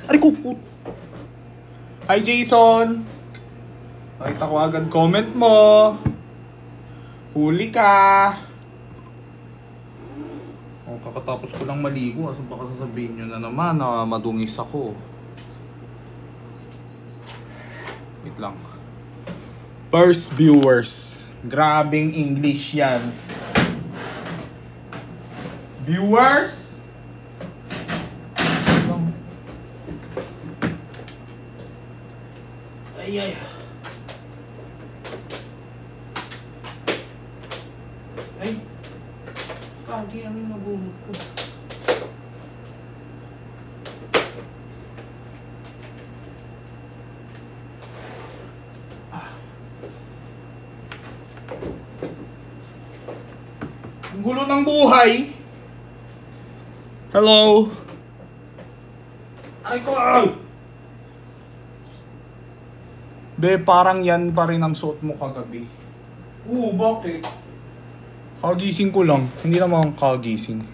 Aray ko! Hi Jason! Nakita ko agad comment mo. Huli ka! Oh, kakatapos ko lang maligo. Asa baka sasabihin nyo na naman na madungis ako. Wait lang. First viewers. Grabing English yan. Viewers! Ay, ay. Ay. Kagi, ano yung nabunot ko? Ang gulo ng buhay. Hello. Ay ko. Be, parang yan pa rin ang suot mo kagabi. Oo, bakit? Kagising ko lang. Hindi naman kagising.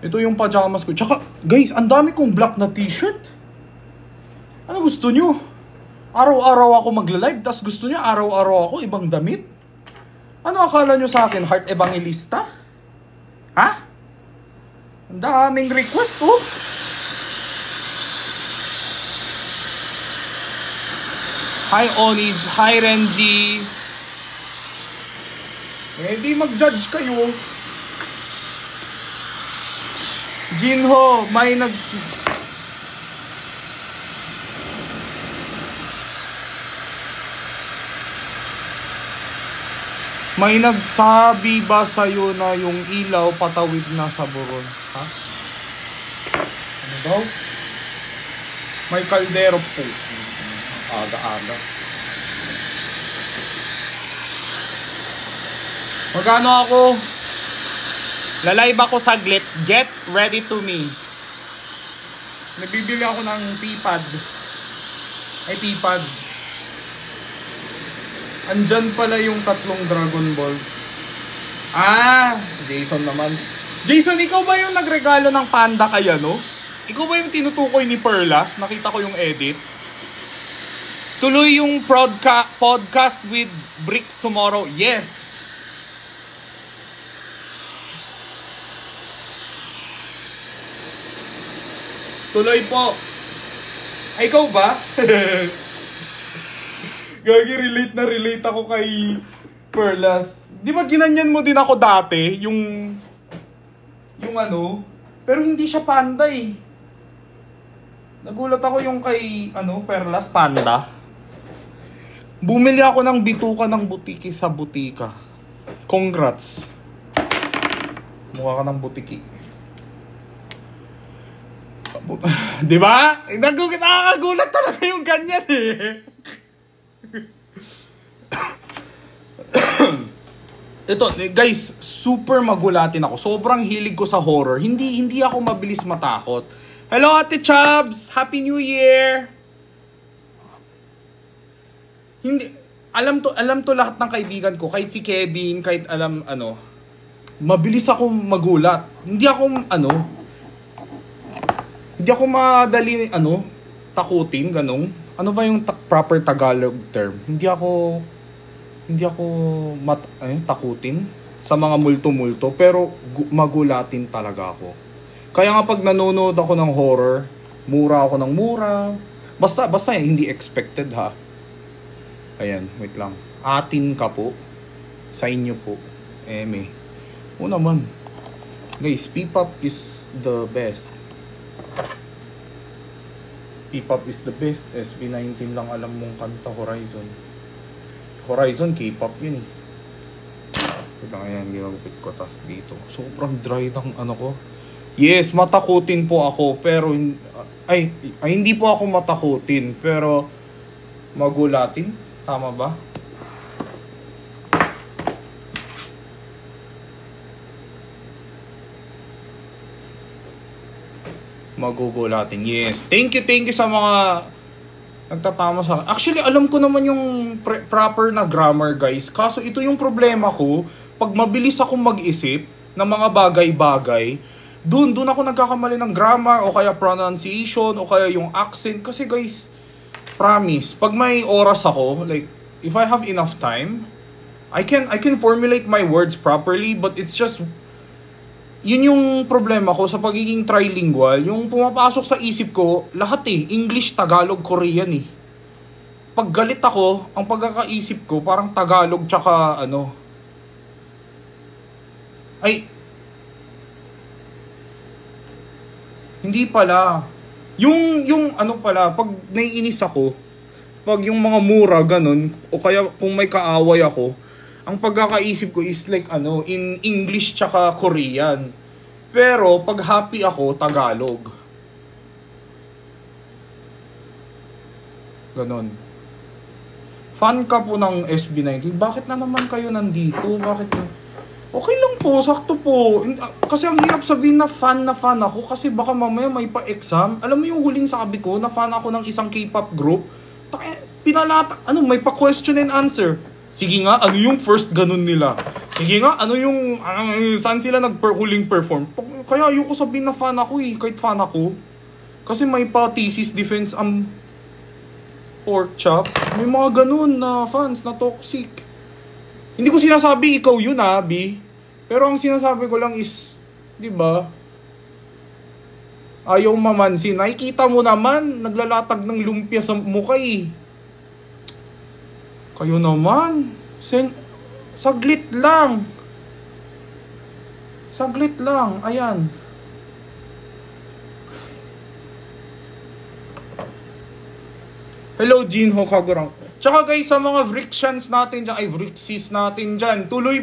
Ito yung pajamas ko. Tsaka, guys, ang dami kong black na t-shirt. Ano gusto nyo? Araw-araw ako magla-live, tas gusto nyo araw-araw ako ibang damit? Ano akala nyo sa akin? Heart Evangelista? Ha? Ang daming request, oh. Hi, Onij. Hi, Renji. Eh, di mag-judge kayo. Jinho, may nagsabi ba sa'yo na yung ilaw patawid na sa buron? Ha? Ano daw? May kaldero po. Aga-aga. Magano ako? Lalive ako saglit. Get ready to me. Nagbibili ako ng P-pad. Ay, P-pad. Andyan pala yung 3 Dragon Ball. Ah, Jason naman. Jason, ikaw ba yung nagregalo ng panda kaya, no? Ikaw ba yung tinutukoy ni Perlas? Nakita ko yung edit. Tuloy yung podcast with Bricks tomorrow. Yes! Tuloy po. Ay, ikaw ba? Gagi, relate ako kay Perlas. Di ba ginanyan mo din ako dati? Yung ano? Pero hindi siya panda eh. Nagulat ako yung kay Perlas panda. Bumili ako ng bituka ng butiki sa butika. Congrats. Mukha ka ng butiki. Di ba? Nakakagulat talaga yung ganyan eh. Ito, guys, super magulatin ako. Sobrang hilig ko sa horror. Hindi ako mabilis matakot. Hello, Ate Chubbs! Happy New Year! Hindi, alam to lahat ng kaibigan ko. Kahit si Kevin, kahit mabilis akong magulat. Hindi ako madali, takutin, ganun. Ano ba yung proper Tagalog term? Hindi ako takutin sa mga multo-multo, pero magulatin talaga ako. Kaya nga pag nanonood ako ng horror, mura ako ng mura. Basta hindi expected ha. Ayan, wait lang. Atin ka po. Sa inyo po. Eme. O naman. Guys, P-pop is the best. P-pop is the best. SB19 lang alam mong kanta. Horizon, K-pop yun eh. Wait lang, ayan, ginagupit ko. Tas dito. Sobrang dry ng ko. Yes, matakutin po ako. Pero, hindi po ako matakutin. Pero, magulatin. Tama ba? Magugulatin. Yes. Thank you sa mga nagtatama sa akin. Actually, alam ko naman yung proper na grammar, guys. Kaso ito yung problema ko. Pag mabilis akong mag-isip ng mga bagay-bagay, Doon ako nagkakamali ng grammar o kaya pronunciation o kaya yung accent. Kasi guys, promise, pag may oras ako, like, if I have enough time, I can formulate my words properly, but it's just, yun yung problema ko sa pagiging trilingual. Yung pumapasok sa isip ko, lahat English, Tagalog, Korean Pag galit ako, ang pagkakaisip ko, parang Tagalog tsaka hindi pala. Yung pag naiinis ako, pag yung mga mura, ganun, o kaya kung may kaaway ako, ang pagkakaisip ko is like, in English tsaka Korean. Pero, pag happy ako, Tagalog. Ganun. Fan ka po ng SB19. Bakit na naman kayo nandito? Okay lang po, sakto po. Kasi ang hirap sabihin na fan ako kasi baka mamaya may pa-exam. Alam mo yung huling sabi ko na fan ako ng isang K-pop group? May pa-question and answer. Sige nga, ano yung first ganun nila? Sige nga, ano yung, saan sila huling perform? Kaya ayoko sabihin na fan ako kahit fan ako. Kasi may pa-thesis defense ang pork chop. May mga ganun na fans na toxic. Hindi ko sinasabi ikaw yun B. Pero ang sinasabi ko lang is, di ba? Ayaw mamansin. Nakikita mo naman, naglalatag ng lumpia sa mukha Kayo naman. Saglit lang. Saglit lang. Ayan. Hello, Jinho Kagurang. Tsaka guys, sa mga Vrixians natin dyan, Vrixis natin dyan, tuloy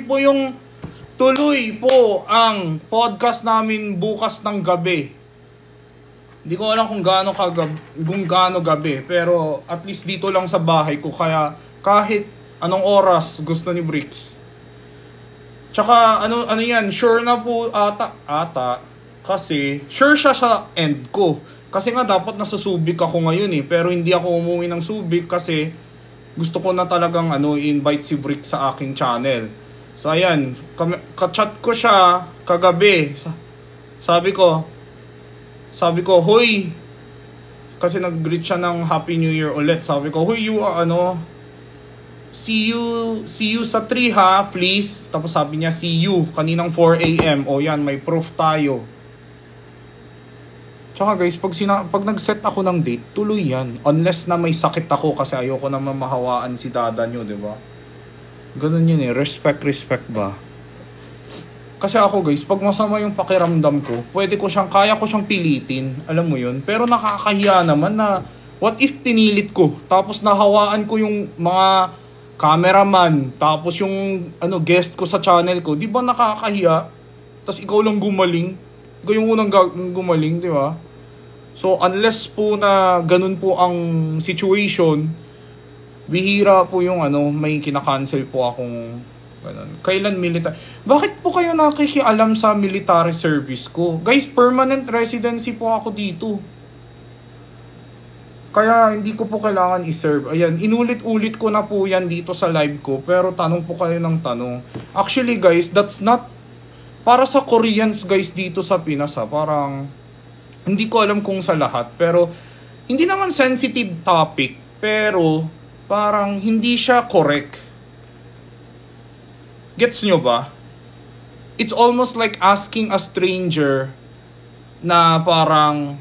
po ang podcast namin bukas ng gabi. Hindi ko alam kung gaano gabi, pero at least dito lang sa bahay ko, kaya kahit anong oras gusto ni Bricks. Tsaka ano yan, sure na po ata kasi sure siya sa end ko. Kasi nga dapat nasa Subic ako ngayon pero hindi ako umuwi ng Subic kasi gusto ko na talagang invite si Bricks sa aking channel. So ayan, ka-chat ko siya kagabi. Sabi ko, hoy, kasi nag-greet siya ng Happy New Year ulit. Sabi ko, hoy, see you sa 3 ha, please. Tapos sabi niya, see you, kaninang 4 AM. O yan, may proof tayo. Tsaka guys, pag nag-set ako ng date, tuloy yan. Unless na may sakit ako kasi ayoko na mamahawaan si dada nyo, diba? Ganun yun respect ba? Kasi ako guys, pag masama yung pakiramdam ko, kaya ko siyang pilitin, alam mo yun. Pero nakakahiya naman na, what if pinilit ko, tapos nahawaan ko yung mga cameraman, tapos yung guest ko sa channel ko, di ba nakakahiya? Tapos ikaw lang gumaling, ikaw yung unang gumaling, di ba? So unless po na ganun po ang situation, bihira po yung may kinakancel po akong ganun. Kailan military? Bakit po kayo nakikialam sa military service ko? Guys, permanent residency po ako dito. Kaya hindi ko po kailangan i-serve. Ayan, inulit-ulit ko na po yan dito sa live ko. Pero tanong po kayo ng tanong. Actually guys, that's not para sa Koreans guys dito sa Pinas Parang hindi ko alam kung sa lahat. Pero hindi naman sensitive topic. Pero parang hindi siya correct. Gets nyo ba? It's almost like asking a stranger na parang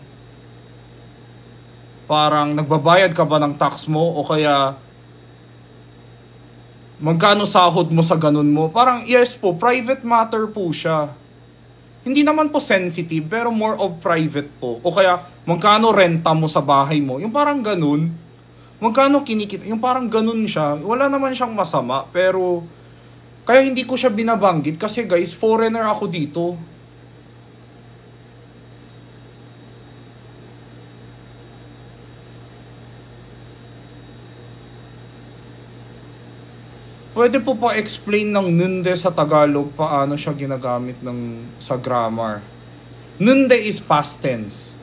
nagbabayad ka ba ng tax mo o kaya magkano sahod mo sa ganun mo. Parang yes po, private matter po siya. Hindi naman po sensitive pero more of private po. O kaya magkano renta mo sa bahay mo. Yung parang ganun. Magkano kinikita? Yung parang ganun siya. Wala naman siyang masama. Pero, kaya hindi ko siya binabanggit. Kasi guys, foreigner ako dito. Pwede po pa-explain ng nunde sa Tagalog paano siya ginagamit sa grammar. Nunde is past tense.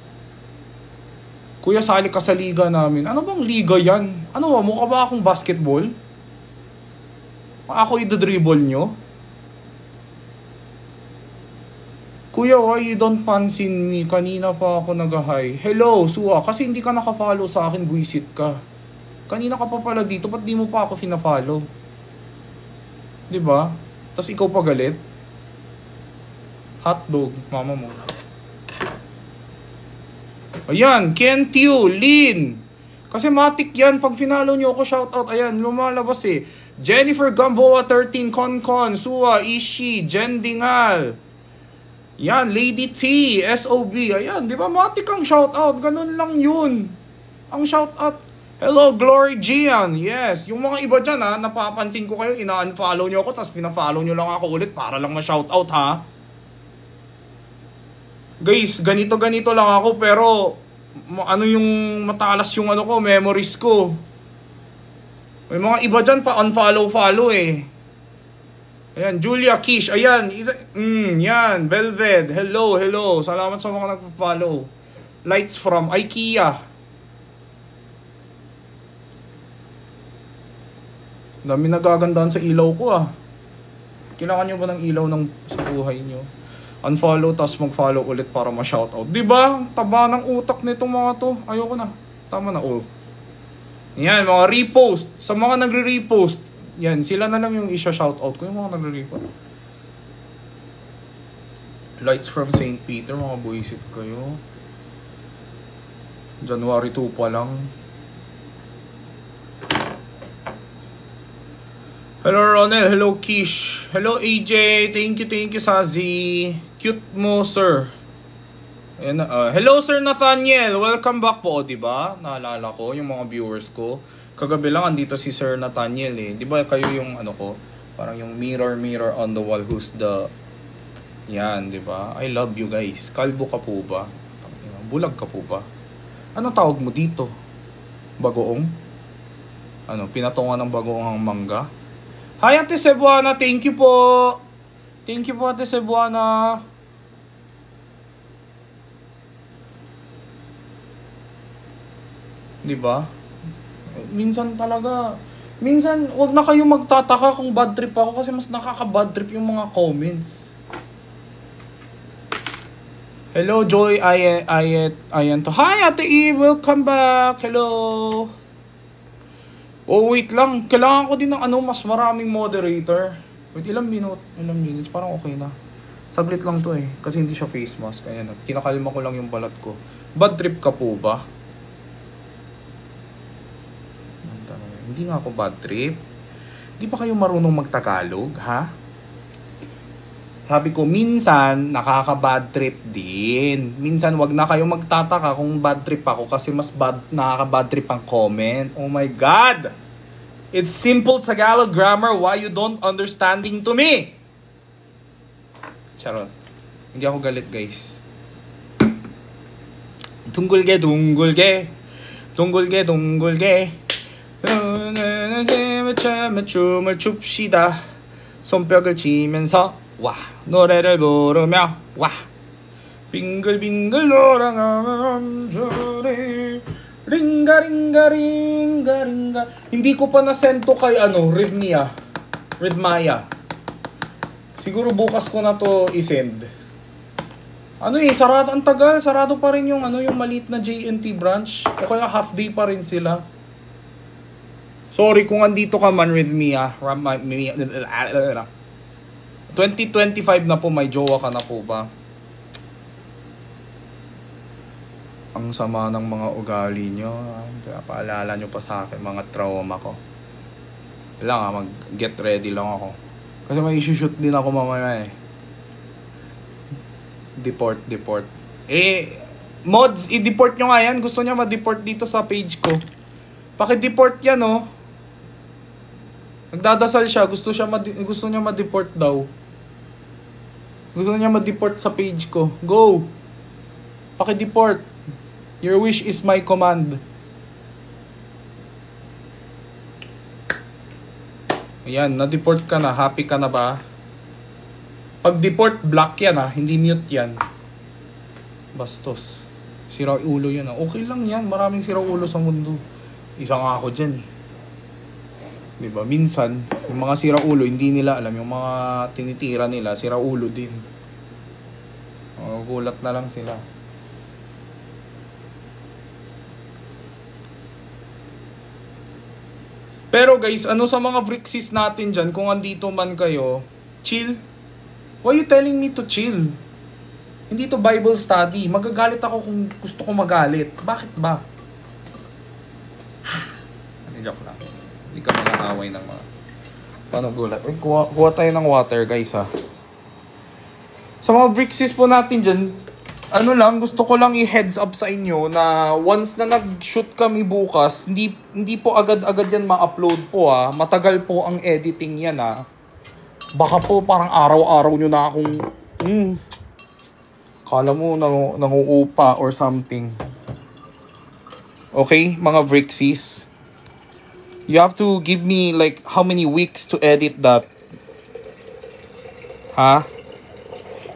Kuya, sali ka sa liga namin. Ano bang liga yan? Ano ba? Mukha ba akong basketball? Ako i-dribble nyo? Kuya, why you don't pansin me? Kanina pa ako nag-hi. Hello, Suwa. Kasi hindi ka nakafollow sa akin, buisit ka. Kanina ka pa pala dito, ba't di mo pa ako pina-follow? Diba? Tapos ikaw pa galit? Hotdog, mama mo. Ayan, Kentyu, Lin. Kasi matik yan, pag finalo nyo ako, shoutout. Ayan, lumalabas eh. Jennifer Gamboa 13, Konkon, Suwa, Ishi, Jen Dingal. Yan, Lady T, SOB. Ayan, di ba? Matik ang shoutout. Ganun lang yun. Ang shoutout. Hello, Glory Gian. Yes. Yung mga iba dyan, ha, napapansin ko kayo, ina-unfollow nyo ako, tapos pina-follow nyo lang ako ulit para lang ma-shoutout, ha? Guys, ganito-ganito lang ako, pero ano yung matalas yung ano ko, memories ko. May mga iba dyan pa unfollow-follow eh. Ayan, Julia Kish. Ayan, yan, Belved. Hello, hello. Salamat sa mga nagpa-follow. Lights from IKEA. Dami nagagandaan sa ilaw ko ah. Kailangan nyo ba ng ilaw sa buhay nyo? Unfollow, tapos mag-follow ulit para ma-shoutout. Diba? Taba ng utak nitong mga to. Ayoko na. Tama na, oh. Yan, mga repost. Sa mga nagre-repost, yan, sila na lang yung isa-shoutout ko. Yung mga nagre-repost. Lights from St. Peter, mga buisit kayo. January 2 pa lang. Hello Ronel, hello Kish. Hello AJ, thank you Sazi. Cute mo sir. Ayan, hello Sir Nathaniel, welcome back po, diba? Naalala ko yung mga viewers ko. Kagabi lang andito si Sir Nathaniel eh. Diba kayo yung ano ko? Parang yung mirror on the wall, who's the... Yan, diba? I love you guys. Kalbo ka po ba? Bulag ka po ba? Ano tawag mo dito? Bagoong? Ano, pinatungan ng bagoong ang mangga? Hi Ate Cebuana, thank you po. Thank you po Ate Cebuana. Diba? Minsan talaga, wag na kayo magtataka kung bad trip ako kasi mas nakaka-bad trip yung mga comments. Hello Joy, ayan to. Hi Ate Eve, welcome back. Hello. Oh wait lang, kailangan ko din ng mas maraming moderator. Wait, ilang minutes, parang okay na. Saglit lang to eh, kasi hindi siya face mask. Ayan, kinakalma ko lang yung balat ko. Bad trip ka po ba? Hindi nga ako bad trip. Di ba kayo marunong magtagalog, ha? Sabi ko, minsan, nakaka-bad trip din. Minsan, wag na kayo magtataka kung bad trip ako kasi mas nakaka-bad trip ang comment. Oh my God! It's simple Tagalog grammar. Why you don't understanding to me? Charot. Hindi ako galit, guys. 둥글게 둥글게 둥글게 둥글게 춤을 춥시다. 손뼉을 치면서 와 노래를 부르며 와 빙글빙글 돌아가는 줄이 링가링가링가링가. Hindi ko pa na-send to kay Rhythmia. Siguro bukas ko na to i-send. Sarado ang tagal, sarado pa rin yung yung maliit na JNT branch o kaya half day pa rin sila. Sorry kung andito ka man with Mia. 2025 na po, may jowa ka na po ba? Ang sama ng mga ugali nyo. Paalala nyo pa sa akin mga trauma ko. Kailangan mag-get ready lang ako. Kasi may shoot din ako mamaya eh. Deport. Mods, i-deport nyo nga yan. Gusto niya ma-deport dito sa page ko. Paki-deport yan oh. Nagdadasal siya, gusto niya ma-deport daw. Gusto niya ma-deport sa page ko. Go! Paki-deport. Your wish is my command. Ayan, na-deport ka na. Happy ka na ba? Pag-deport, block yan ha. Hindi mute yan. Bastos. Sira ulo yan ha. Okay lang yan. Maraming sira ulo sa mundo. Isa nga ako dyan eh. Diba? Minsan, yung mga sira ulo, hindi nila alam. Yung mga tinitira nila, sira ulo din. Gulat na lang sila. Pero guys, ano sa mga Vrixis natin dyan, kung andito man kayo, chill. Why you telling me to chill? Hindi to Bible study. Magagalit ako kung gusto ko magalit. Bakit ba? Joke lang. Hindi ka mag-aaway ng mga panugulat. Uy, kuha tayo ng water guys ha. Sa mga Vrixis po natin dyan, ano lang, gusto ko lang i-heads up sa inyo na once na nag-shoot kami bukas, hindi po agad-agad yan ma-upload po ha. Matagal po ang editing yan ha. Baka po parang araw-araw nyo na akong, kala mo nanguupa or something. Okay, mga Vrixis. You have to give me like how many weeks to edit that. Ha?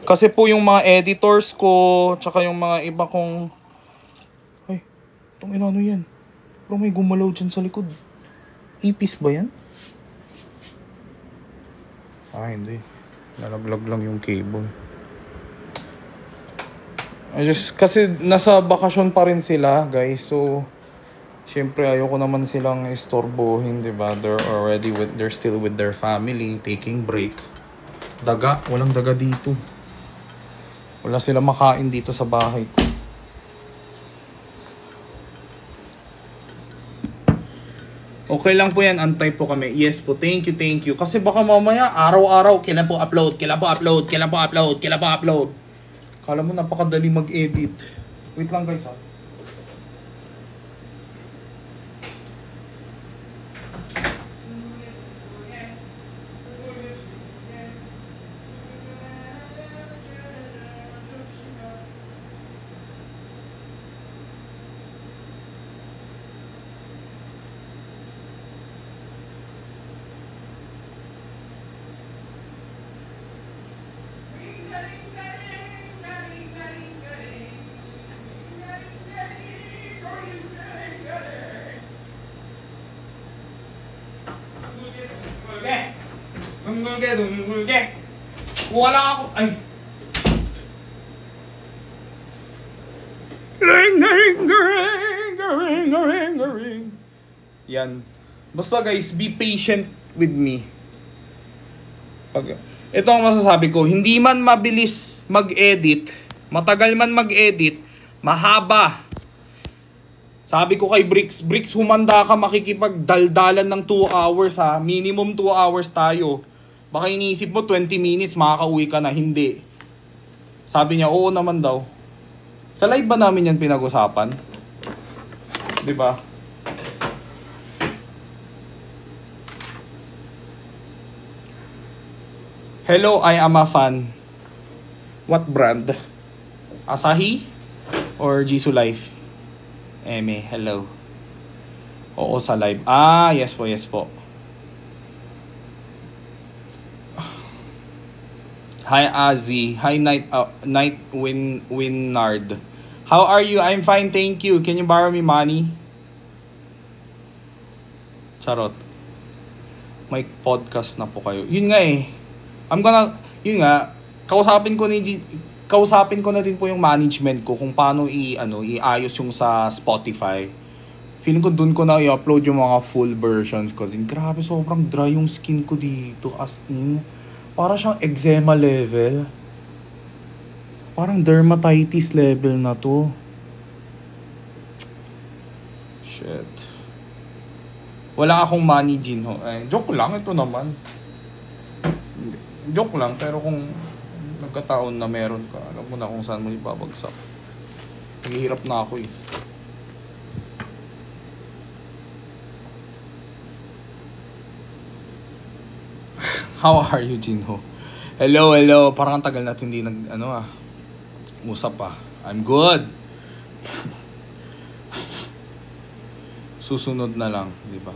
Kasi po yung mga editors ko, tsaka yung mga iba kong... Ay, itong inano yan. Pero may gumalaw dyan sa likod. Ipis ba yan? Ah, hindi. Nalaglag lang yung cable. Kasi nasa bakasyon pa rin sila, guys. So, syempre ayoko naman silang istorbohin, diba? They're still with their family, taking break. Daga, walang daga dito. Wala sila makain dito sa bahay ko. Okay lang po yan, antay po kami. Yes po, thank you. Kasi baka mamaya, araw-araw, kailan po upload. Kala mo napakadali mag-edit. Wait lang guys ha. Dunggulge. Kuha lang ako. Ay. Ring. Yan. Basta guys, be patient with me. Ito ang masasabi ko. Hindi man mabilis mag-edit, matagal man mag-edit, mahaba. Sabi ko kay Bricks, humanda ka makikipagdaldalan ng 2 hours ha. Minimum 2 hours tayo. Baka iniisip mo 20 minutes makakauwi ka na. Hindi. Sabi niya, oo naman daw. Sa live ba namin yan pinag-usapan? Diba? Hello, I am a fan. What brand? Asahi? Or Jisoo Life? Eme, hello. Oo, sa live. Ah, yes po. Hi, Azzy. Hi, Night Winard. How are you? I'm fine, thank you. Can you borrow me money? Charot. May podcast na po kayo. Yun nga eh. Yun nga, kausapin ko na din po yung management ko kung paano iayos yung sa Spotify. Feeling ko dun ko na i-upload yung mga full versions ko din. Grabe, sobrang dry yung skin ko dito. As in, para siyang eczema level. Parang dermatitis level na to. Shit. Wala akong money, Jinho. Joke lang, ito naman. Joke lang, pero kung nagkataon na meron ka, alam mo na kung saan mo ibabagsak. Naghihirap na ako eh. How are you, Jinho? Hello. Parang tagal natin hindi usap pa. I'm good. Susunod na lang, di ba?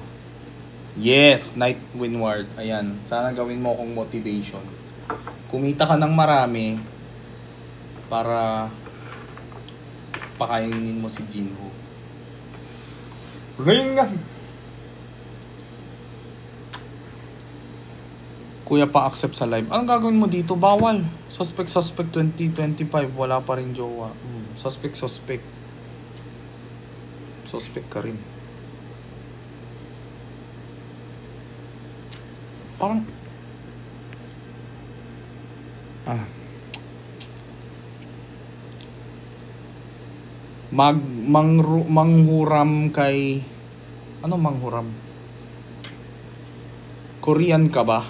Yes, Night Winward. Ayan, sana gawin mo akong motivation. Kumita ka ng marami para pakainin mo si Jinho. Ring! Kuya, pa-accept sa live. Anong gagawin mo dito? Bawal. Suspect 2025, wala pa rin jowa. Suspect. Suspect ka rin. Parang... Manghuram kay... Ano manghuram? Korean ka ba?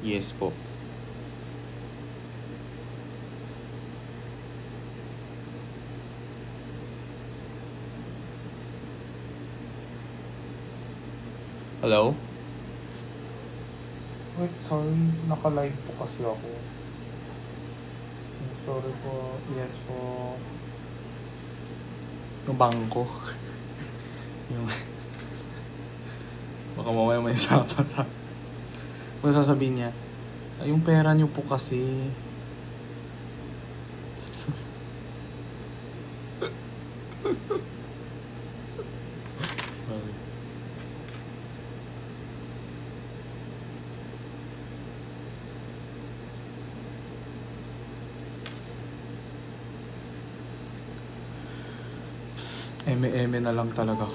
Yes po. Hello? Wait, sorry. Naka-live po kasi ako. Sorry po. Yes po. Yung bangko. Yung... Baka mamaya may sapat sa... Kung sasabihin niya, yung pera niyo po kasi... Sorry. Eme na lang talaga.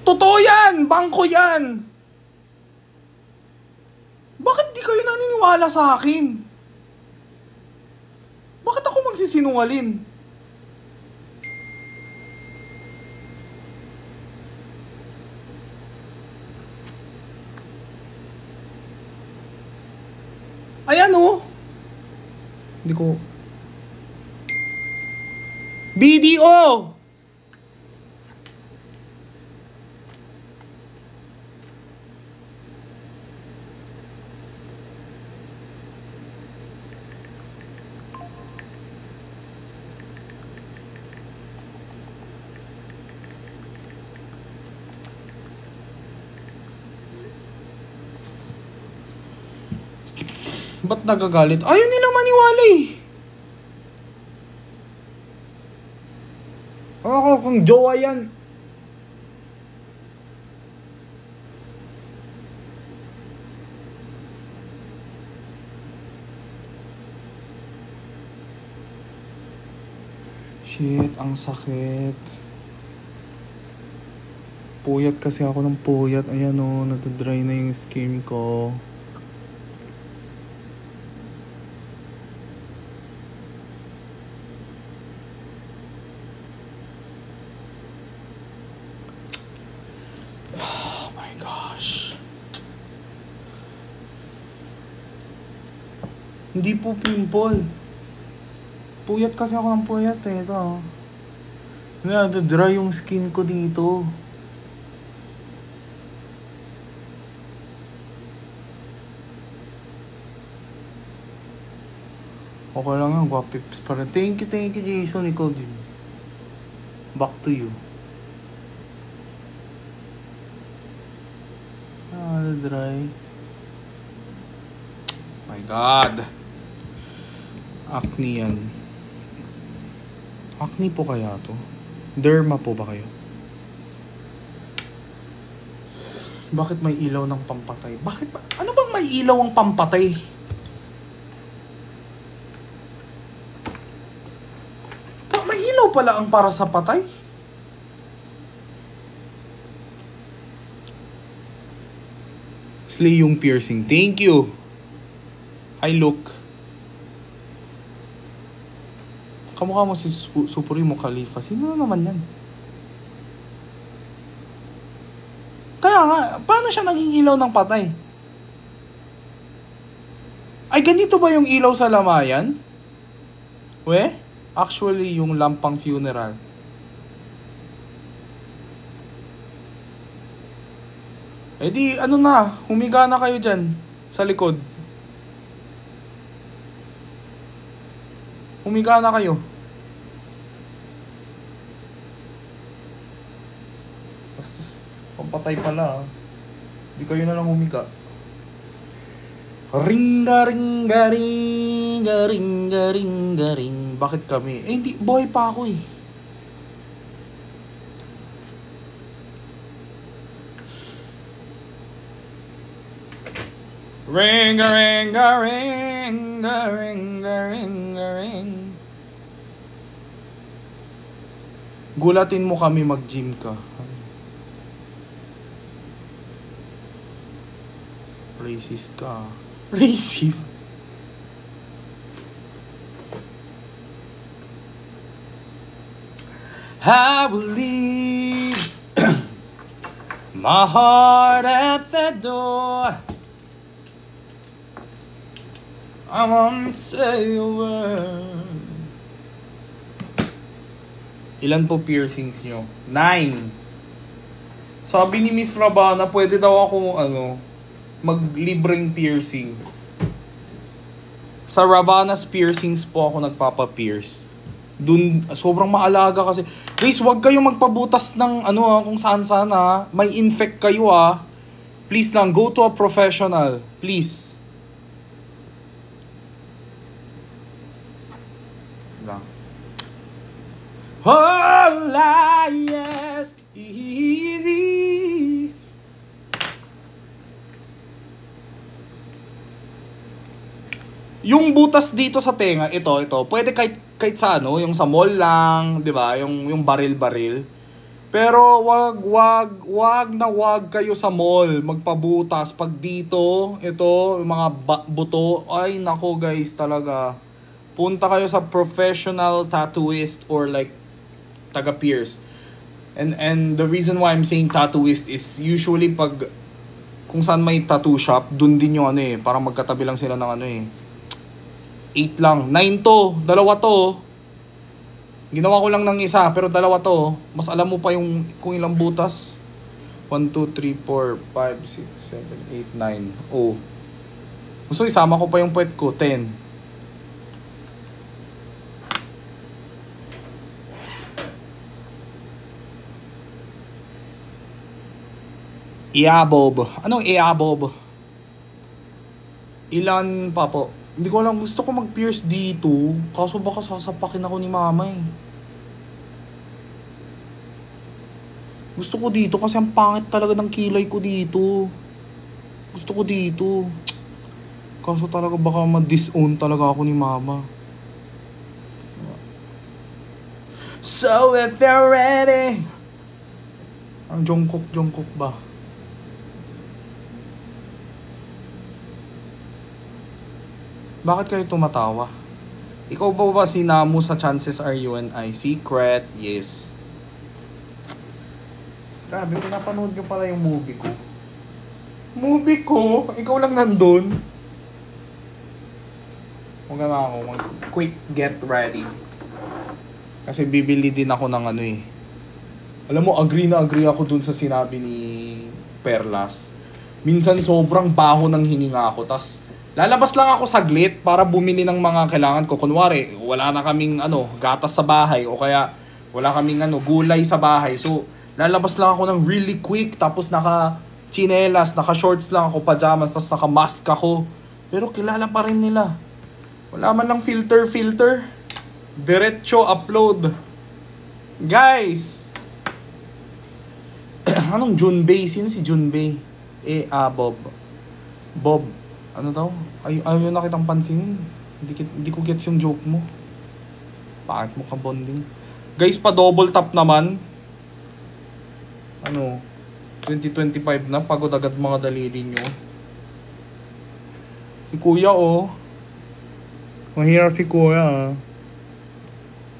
Totoo yan! Bangko yan! Bakit di kayo naniniwala sa akin? Bakit ako magsisinungaling? Ayan oh! Hindi ko... BDO! Ba't nagagalit? Ayaw nila maniwala eh. Ako kung jowa yan. Shit, ang sakit. Puyat kasi ako ng puyat. Ayan o, natadry na yung skin ko. Hindi po pimple. Puyat kasi ako ng puyat eh. Ito. Dry yung skin ko dito. Okay lang yan. Guapips pa rin. Thank you Jason. Ikaw din. Back to you. Dry. My God. Acne yan. Acne po kaya to? Derma po ba kayo? Bakit may ilaw ng pampatay? Bakit ba? Ano bang may ilaw ang pampatay? May ilaw pala ang para sa patay? Slay yung piercing. Thank you. Hi, look. Kamukha mo si Supremo Khalifa. Sino na naman yan? Kaya nga, paano siya naging ilaw ng patay? Ay, ganito ba yung ilaw sa lamayan? We? Actually, yung lampang funeral. Eh di, ano na, humiga na kayo dyan sa likod. Humiga na kayo. Pampatay pala. Di kayo na lang humiga. Ringa ringa ringa ringa ringa ring. Bakit kami? Eh hindi, boy pa ako eh. Ringa ringa ring. ring. Gulatin mo kami, mag-gym ka. Racist ka. Racist? I will leave my heart at the door. I won't say a word. Ilan po piercings nyo? 9. Sabi ni Miss Rabana, pwede daw ako maglibreng piercing. Sa Rabana's Piercings po ako nagpapa-pierce. Dun, sobrang maalaga kasi. Guys, wag kayong magpabutas ng kung saan-saan ha. May infect kayo ha. Please lang, go to a professional. Please. Lang. All I ask easy. Yung butas dito sa tenga, ito, pwede kahit sa yung sa mall lang, 'di ba? Yung baril-baril. Pero wag kayo sa mall magpabutas pag dito, ito, yung mga buto. Ay nako guys, talaga. Punta kayo sa professional tattooist or like taga-pierce. And the reason why I'm saying tattooist is usually pag kung saan may tattoo shop, dun din yung parang magkatabi lang sila ng 8 lang. 9 to. 2 to. Ginawa ko lang ng isa, pero 2 to. Mas alam mo pa yung kung ilang butas. 1, 2, 3, 4, 5, 6, 7, 8, 9. Oh. Gusto isama ko pa yung puwet ko. 10. Iabob. Anong iabob? Ilan pa po? Hindi ko alam, gusto ko mag-pierce dito. Kaso baka sasapakin ako ni mama eh. Gusto ko dito kasi ang pangit talaga ng kilay ko dito. Gusto ko dito. Kaso talaga baka ma-disown talaga ako ni mama. So if they're ready. Ang Jungkook ba? Bakit kayo tumatawa? Ikaw ba si Namu sa Chances Are You and I? Secret? Yes. Grabe, pinapanood nyo pala yung movie ko. Movie ko? Ikaw lang nandun? Huwag na ako. Quick get ready. Kasi bibili din ako ng Alam mo, agree na agree ako dun sa sinabi ni Perlas. Minsan sobrang baho ng hininga ako. Tas lalabas lang ako saglit para bumili ng mga kailangan ko. Kunwari, wala na kaming gatas sa bahay o kaya wala kaming gulay sa bahay. So, lalabas lang ako ng really quick tapos naka-chinelas, naka-shorts lang ako, pajamas, tapos naka-mask ako. Pero kilala pa rin nila. Wala man lang filter. Diretso upload. Guys! Anong Junbei? Sino si Junbei? Bob. Ano daw? Ayaw na kitang pansinin. Hindi ko get yung joke mo. Bakit mo ka bonding? Guys, pa double tap naman. 2025 na. Pagod agad mga daliri nyo. Si Kuya Mahirap si Kuya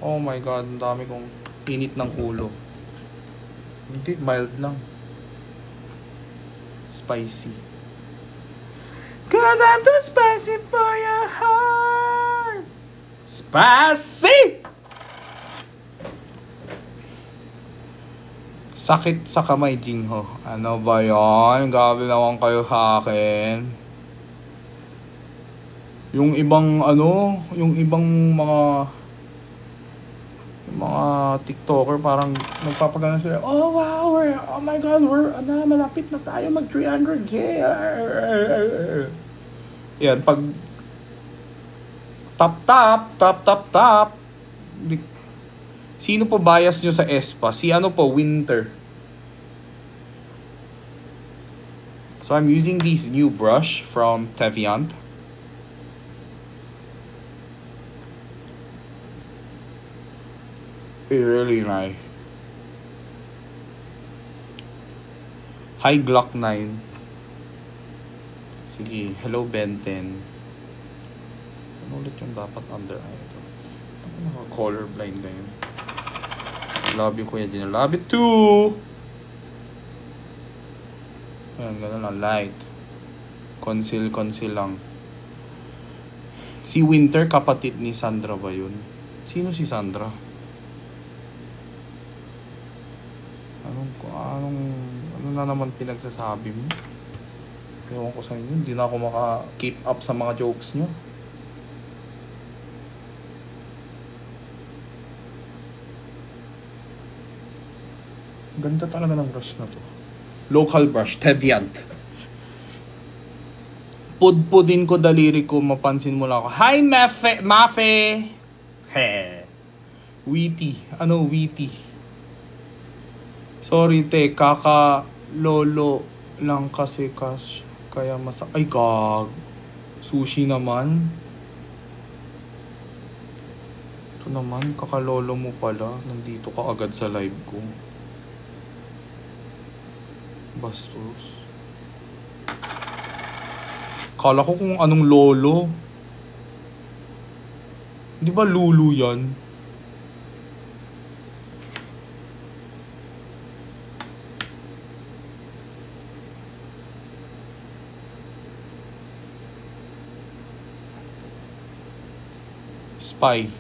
Oh my God. Ang dami kong init ng ulo. Hindi, mild lang. Spicy. 'Cause I'm too spicy for your heart. Spicy! Sakit sa kamay, Jingho. Ano ba yan? Grabe naman kayo sa akin. Yung ibang mga TikToker parang nagpapagana sila. Oh wow, oh my God, malapit na tayo mag 300k. Yan, pag tap. Sino po bias nyo sa Espa? Si Winter. So I'm using this new brush from Teviant. really nice. Hi Glock 9. Sige, hello Ben 10. Ano ulit yung dapat under eye ito? Ako naka-colorblind kayo. Love you Kuya Gino. Love you too! Ayan, gano'n lang. Light. Conceal lang. Si Winter, kapatid ni Sandra ba yun? Sino si Sandra? Ano na naman pinagsasabi mo? Ewan ko sa inyo, hindi na ako maka-keep up sa mga jokes nyo. Ganda talaga ng brush na to. Local brush, Teviant. Pudpudin ko daliri ko, mapansin mo lang ako. Hi, Mafe! He. Witty. Ano witty? Sorry, te. Kaka-lolo lang kasi kaya ay, gag. Sushi naman. Ito naman, kakalolo mo pala. Nandito ka agad sa live ko. Bastos. Kala ko kung anong lolo. Di ba lulu yan? Spy.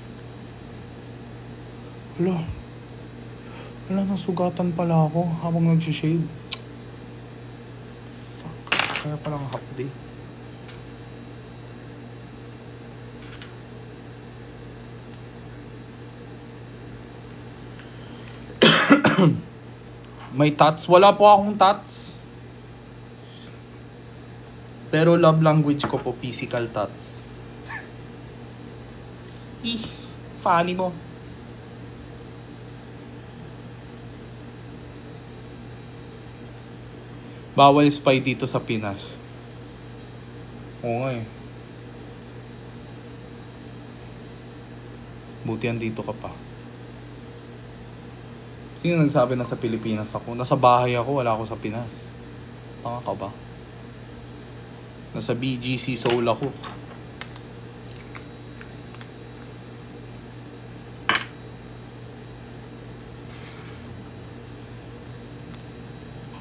Wala, nasugatan pala ako habang nagsishade. Fuck. Kaya palang half day. May tats? Wala po akong tats. Pero love language ko po physical tats. Funny mo. Bawal spy dito sa Pinas. Oo nga eh. Buti andito ka pa. Sino nagsabi na sa Pilipinas ako? Nasa bahay ako, wala ako sa Pinas. Tanga ka ba? Nasa BGC Seoul ako.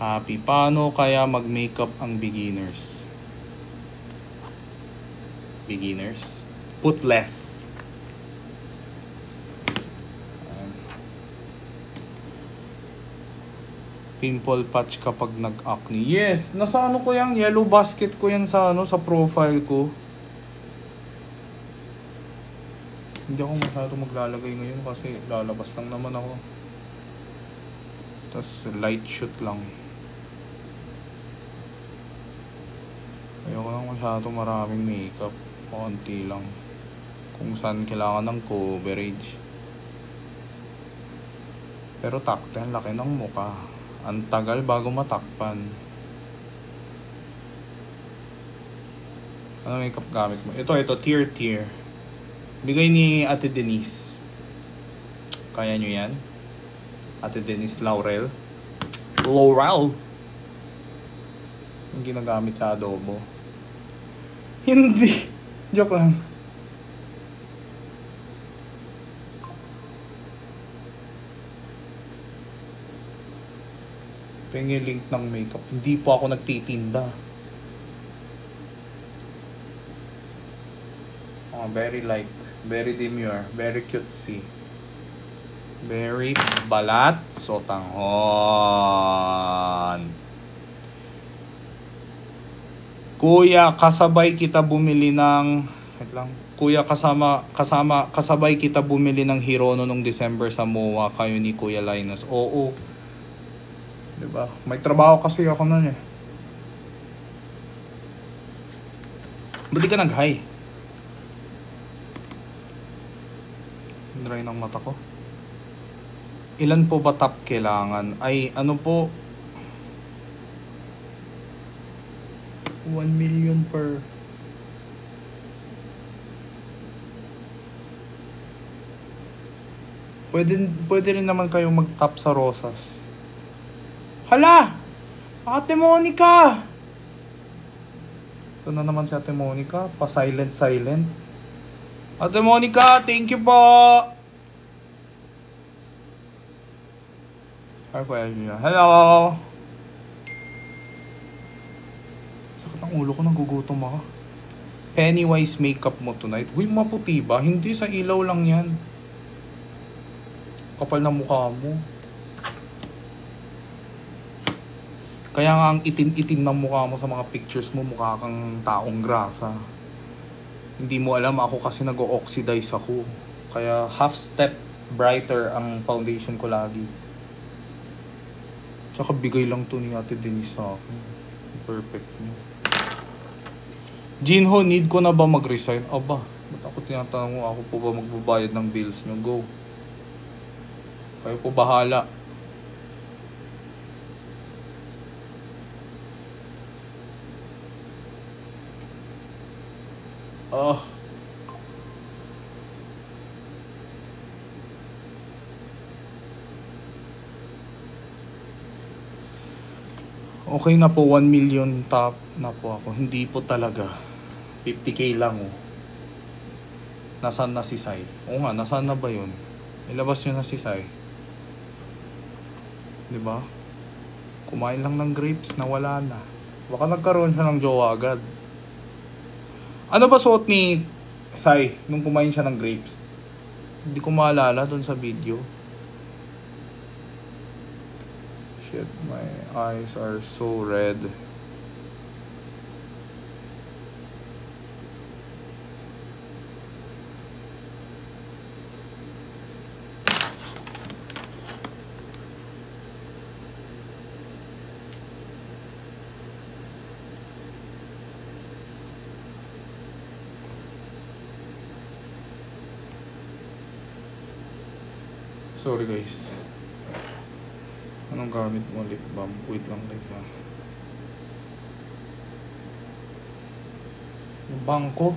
Happy. Paano kaya mag-makeup ang beginners? Beginners? Put less. Pimple patch kapag nag-acne. Yes, nasa ano ko yung yellow basket ko yan sa sa profile ko. Hindi ako masyado maglalagay ngayon kasi lalabas lang naman ako. Tapos light shoot lang. Ayoko lang masyado maraming makeup. Konti lang. Kung saan kailangan ng coverage. Pero takten, laki ng mukha. Ang tagal bago matakpan. Ano makeup gamit mo? Ito, Tear. Bigay ni Ate Denise. Kaya nyo yan? Ate Denise Laurel. Yung ginagamit sa adobo. Hindi. Joke lang. Pengi link ng makeup. Hindi po ako nagtitinda. Very light. Very demure. Very cutesy. Very balat. Sotanghon. Kuya, kasabay kita bumili ng... Wait lang. Kuya, kasabay kita bumili ng Hirono nung December sa MOA. Kayo ni Kuya Linus. Oo. Diba? May trabaho kasi ako nun eh. Ba't di ka nag-hi? Dry ng mata ko. Ilan po ba top kailangan? Ay, ano po? 1 million per... Pwede rin naman kayong mag-tap sa rosas. Hala! Ate Monica! Ito na naman si Ate Monica. Pa-silent. Ate Monica, thank you po! Hello! Sakit ang ulo ko, nagugutom ako. Pennywise makeup mo tonight. Uy, maputi ba? Hindi, sa ilaw lang yan. Kapal na mukha mo. Kaya nga ang itim-itim ng mukha mo sa mga pictures mo, mukha kang taong grasa. Hindi mo alam, ako kasi nag-o-oxidize ako. Kaya half step brighter ang foundation ko lagi. Tsaka bigay lang to ni Ate Denise sa akin. Perfect mo. Jinho, need ko na ba mag-resign? Aba, ba't ako tinatanong mo, ako po ba magbabayad ng bills nyo? Go. Kayo po bahala. Okay na po, 1 million top na po ako. Hindi po talaga. 50k lang oh. Nasaan na si Sai? Oo nga, nasaan na ba yun? Ilabas nyo na si Sai. Diba? Kumain lang ng grapes, nawala na. Baka nagkaroon siya ng jowa agad. Ano ba suot ni Sai nung kumain siya ng grapes? Hindi ko maalala dun sa video. Shit, my eyes are so red. Sorry guys. Anong gamit mo? Lip balm. Wait lang guys ha. Yung bangko.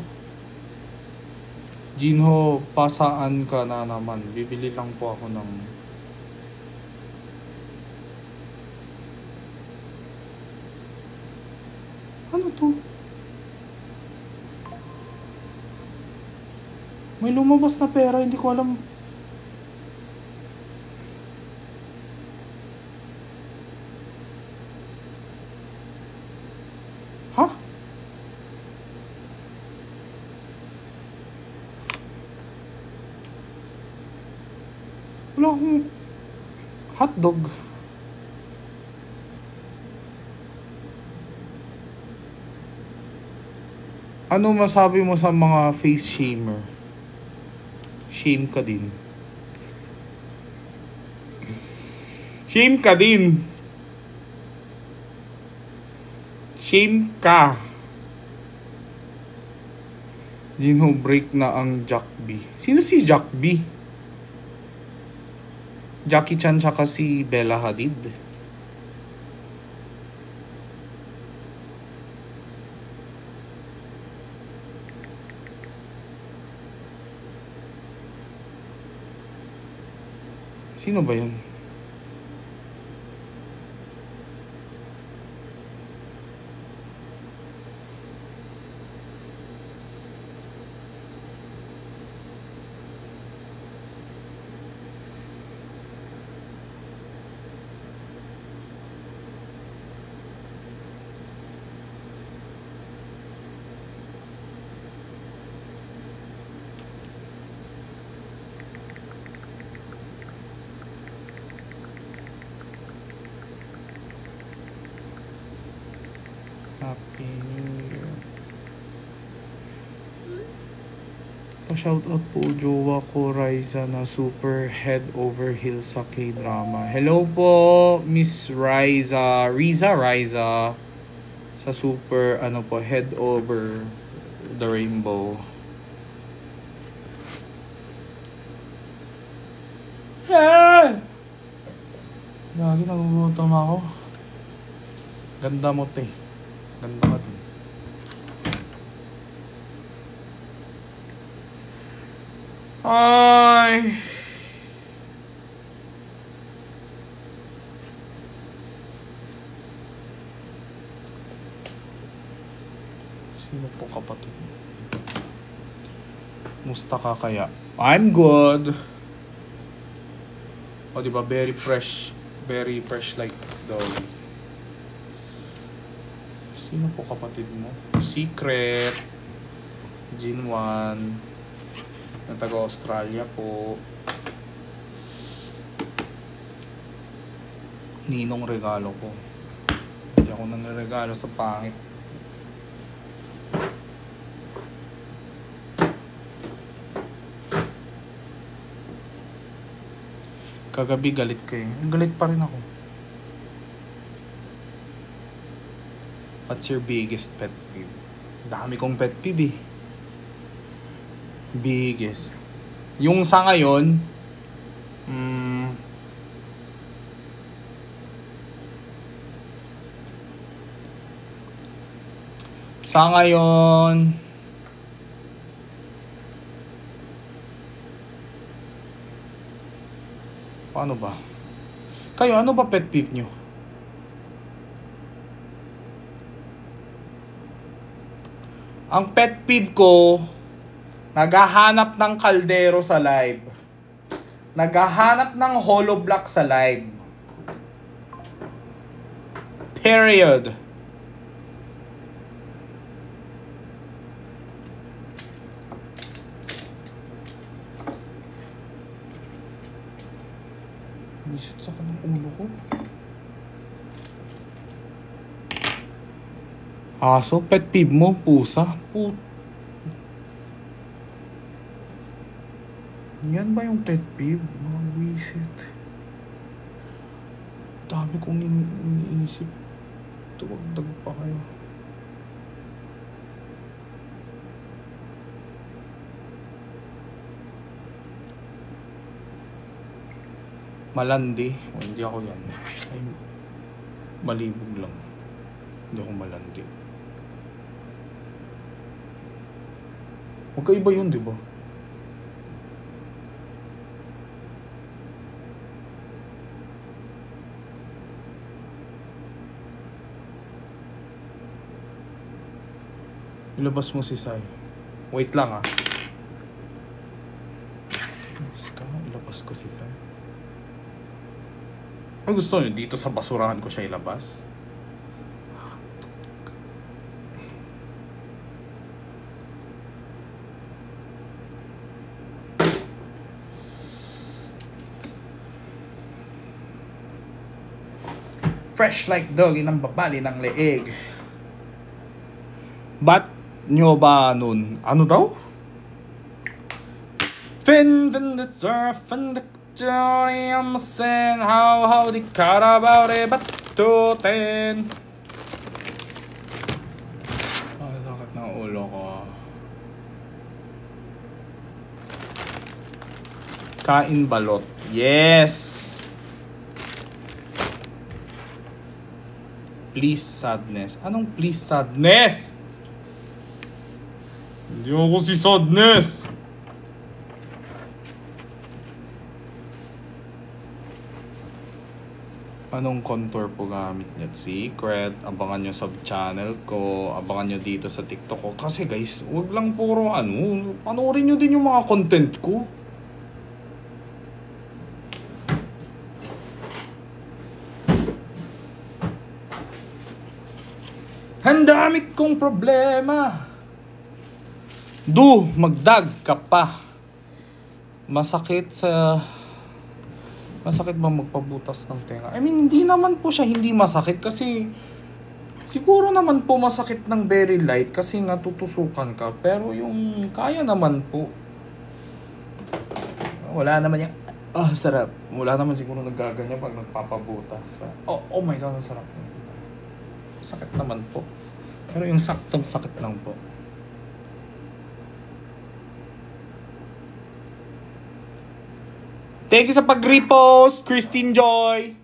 Jinho, pasaan ka na naman. Bibili lang po ako ng... Ano to? May lumabas na pera. Hindi ko alam. Wala akong hotdog. Ano masabi mo sa mga face shamer? Shame ka din. Shame ka din. Shame ka. Jinho, break na ang Jack B. Sino si Jack B? Jackie Chan tsaka si Bella Hadid. Sino ba yun? Happy New Year. Pa-shoutout po jowa ko Riza na super head over heels sa K-drama. Hello po Miss Riza. Riza sa super ano po head over the rainbow. Lagi nagugutom ako. Ganda mo te. Ganda ka din. Ay. Sino po kapatid? Musta ka kaya? I'm good. O diba, very fresh like doggy. Sino po kapatid mo? Secret. Jinwan. Na taga-Australia po. Ninong regalo ko. Hindi ako nanregalo sa pangit. Kagabi galit kayo. Galit pa rin ako. What's your biggest pet peeve? Dami kong pet peeve eh. Biggest. Yung sa ngayon, paano ba? Kayo, ano ba pet peeve nyo? Ang pet peeve ko, naghahanap ng kaldero sa live. Naghahanap ng hollow block sa live. Period. Bisit sa kanang ulo ko. Aso, pet peeve mo, pusa. Yan ba yung pet peeve? Mga wisit. Dami kong iniisip. Tuwagdag pa kayo. Malandi. O, hindi ako yan. Ay, malibog lang. Hindi ako malandi. Magkaiba yun, di ba? Ilabas mo si Sai. Wait lang ah. Ilabas ko si Sai. Ang gusto nyo, dito sa basurahan ko siya ilabas? Fresh like dog, inang babali ng leeg. Ba't nyo ba nun? Ano daw? Fin the surf and the journey I'm saying how the car about it but to ten. Ay, sakit ng ulo ko. Kain balot. Yes! Please sadness. Anong please sadness? Hindi ako si sadness. Anong contour po gamit niya? Secret. Abangan nyo sa channel ko. Abangan nyo dito sa TikTok ko. Kasi guys, wag lang puro ano. Panoorin nyo din yung mga content ko. Ang dami kong problema. Magdag ka pa. Masakit ba magpabutas ng tenga? I mean, hindi naman po siya hindi masakit kasi siguro naman po masakit ng very light kasi natutusukan ka. Pero yung kaya naman po. Wala naman yung sarap. Wala naman siguro nagaganyan pag nagpapabutas. Oh my God, ang sarap. Sakit naman po. Pero yung saktong sakit lang po. Thank you sa pag-repost, Christine Joy.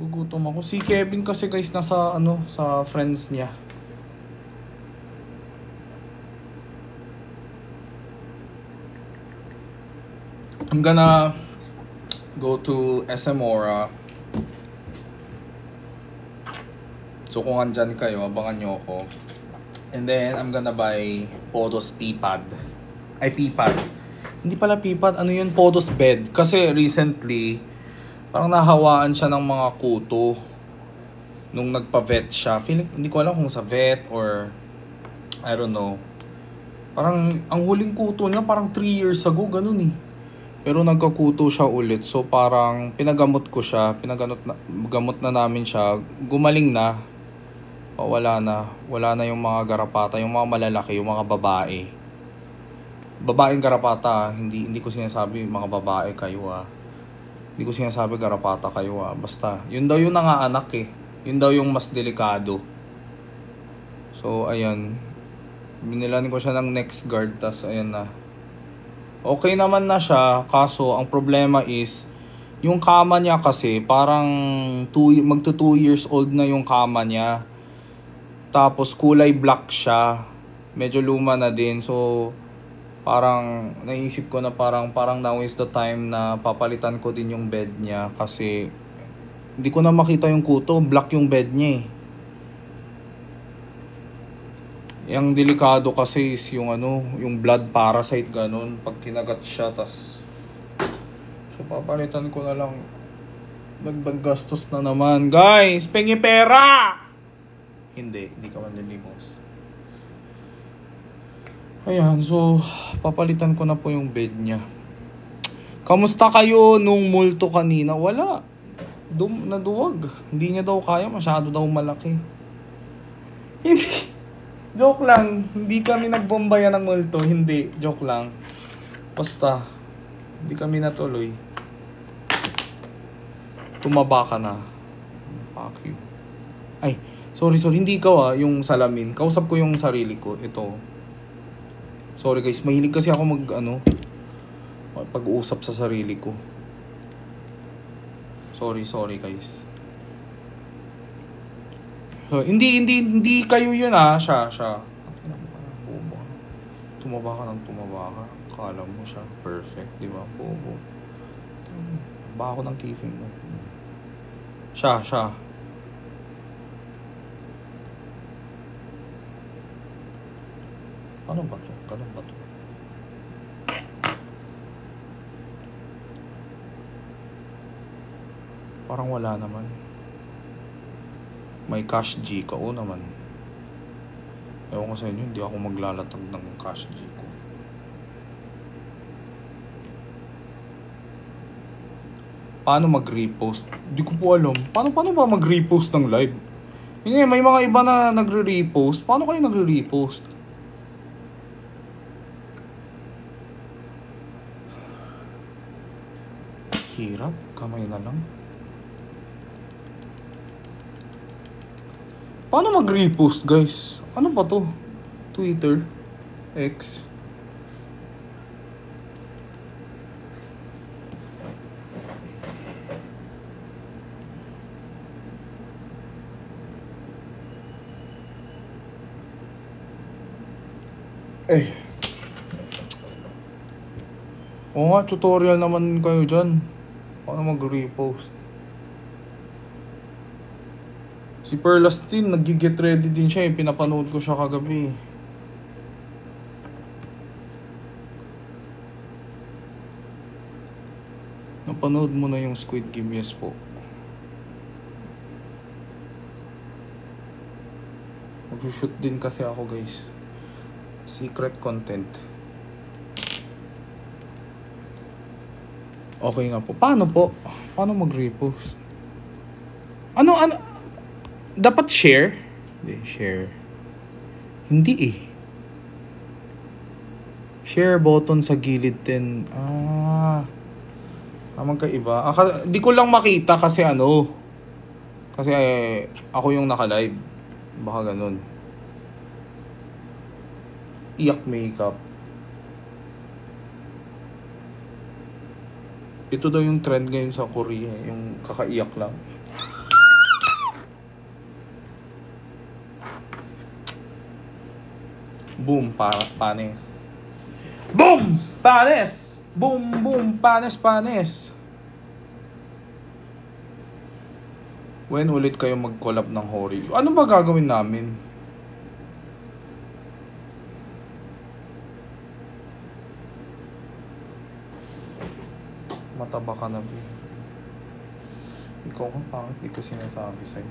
Gugutom ako. Si Kevin kasi guys nasa sa friends niya. I'm gonna go to SM Aura. So kung andyan kayo, abangan nyo ako. And then, I'm gonna buy Podos P-pad. Ay, P-pad. Hindi pala P-pad. Ano yun? Podos bed. Kasi recently, parang nahawaan siya ng mga kuto. Nung nagpa-vet siya. Feeling, hindi ko alam kung sa vet or I don't know. Parang, ang huling kuto niya parang 3 years ago. Ganun eh. Pero nagkakuto siya ulit. So parang pinagamot ko siya. Gamot na namin siya. Gumaling na. O, wala na. Wala na yung mga garapata. Yung mga malalaki. Yung mga babae. Babaeng garapata. Hindi ko sinasabi mga babae kayo ah. Hindi ko sinasabi garapata kayo ah. Basta. Yun daw yung nangaanak eh. Yun daw yung mas delikado. So ayan. Binilan ko siya ng next guard. Tas ayan na. Okay naman na siya. Kaso ang problema is yung kama niya kasi parang magto 2 years old na yung kama niya. Tapos kulay black siya. Medyo luma na din. So parang naisip ko na parang now is the time na papalitan ko din yung bed niya. Kasi hindi ko na makita yung kuto. Black yung bed niya eh. Yung delikado kasi is yung yung blood parasite ganun. Pag kinagat siya tas so papalitan ko na lang. Dagdag gastos na naman. Guys, pengi pera! Hindi ka manlilimos. Ayan, so papalitan ko na po yung bed niya. Kamusta kayo nung multo kanina? Wala. Naduwag. Hindi niya daw kaya. Masyado daw malaki. Hindi. Joke lang. Hindi kami nagbombaya ng multo. Hindi. Joke lang. Basta. Hindi kami natuloy. Tumaba ka na. Fuck you. Ay. Sorry. Hindi ikaw yung salamin. Kausap ko yung sarili ko. Ito. Sorry guys. Mahilig kasi ako pag-uusap sa sarili ko. Sorry guys. So, hindi kayo yun siya. Tumaba ka. Kala mo siya perfect, di ba? Bobo. Ba ako ng kifing mo. Siya. Ano ba to? Parang wala naman. May cash G ka. Oo naman. Ewan ko sa inyo, hindi ako maglalatag ng cash G ko. Paano mag-repost? Hindi ko po alam. Paano ba mag-repost ng live? Hindi, may mga iba na nagre-repost. Paano kayo nagre-repost? Hirap. Kamay na lang. Paano mag-repost, guys? Ano ba to? Twitter? X? Oo nga, tutorial naman kayo dyan. Paano mag-repost? Si Perlastin, nag-get ready din siya. Pinapanood ko siya kagabi. Napanood mo na yung Squid Game? Yes po. Mag-shoot din kasi ako guys. Secret content. Okay nga po. Paano po? Paano mag-repost? Ano? Dapat share? Hindi, share. Hindi eh. Share button sa gilid din. Magkaiba. Di ko lang makita kasi Kasi ako yung naka-live. Baka ganun. Iyak makeup. Ito daw yung trend ngayon sa Korea. Yung kakaiyak lang. Boom, panes. Boom! Panes! Boom, panes. When ulit kayo mag-collab ng horror? Ano ba gagawin namin? mataba ka na, be. Ikaw kung pangit, di ko sinasabi sa'yo.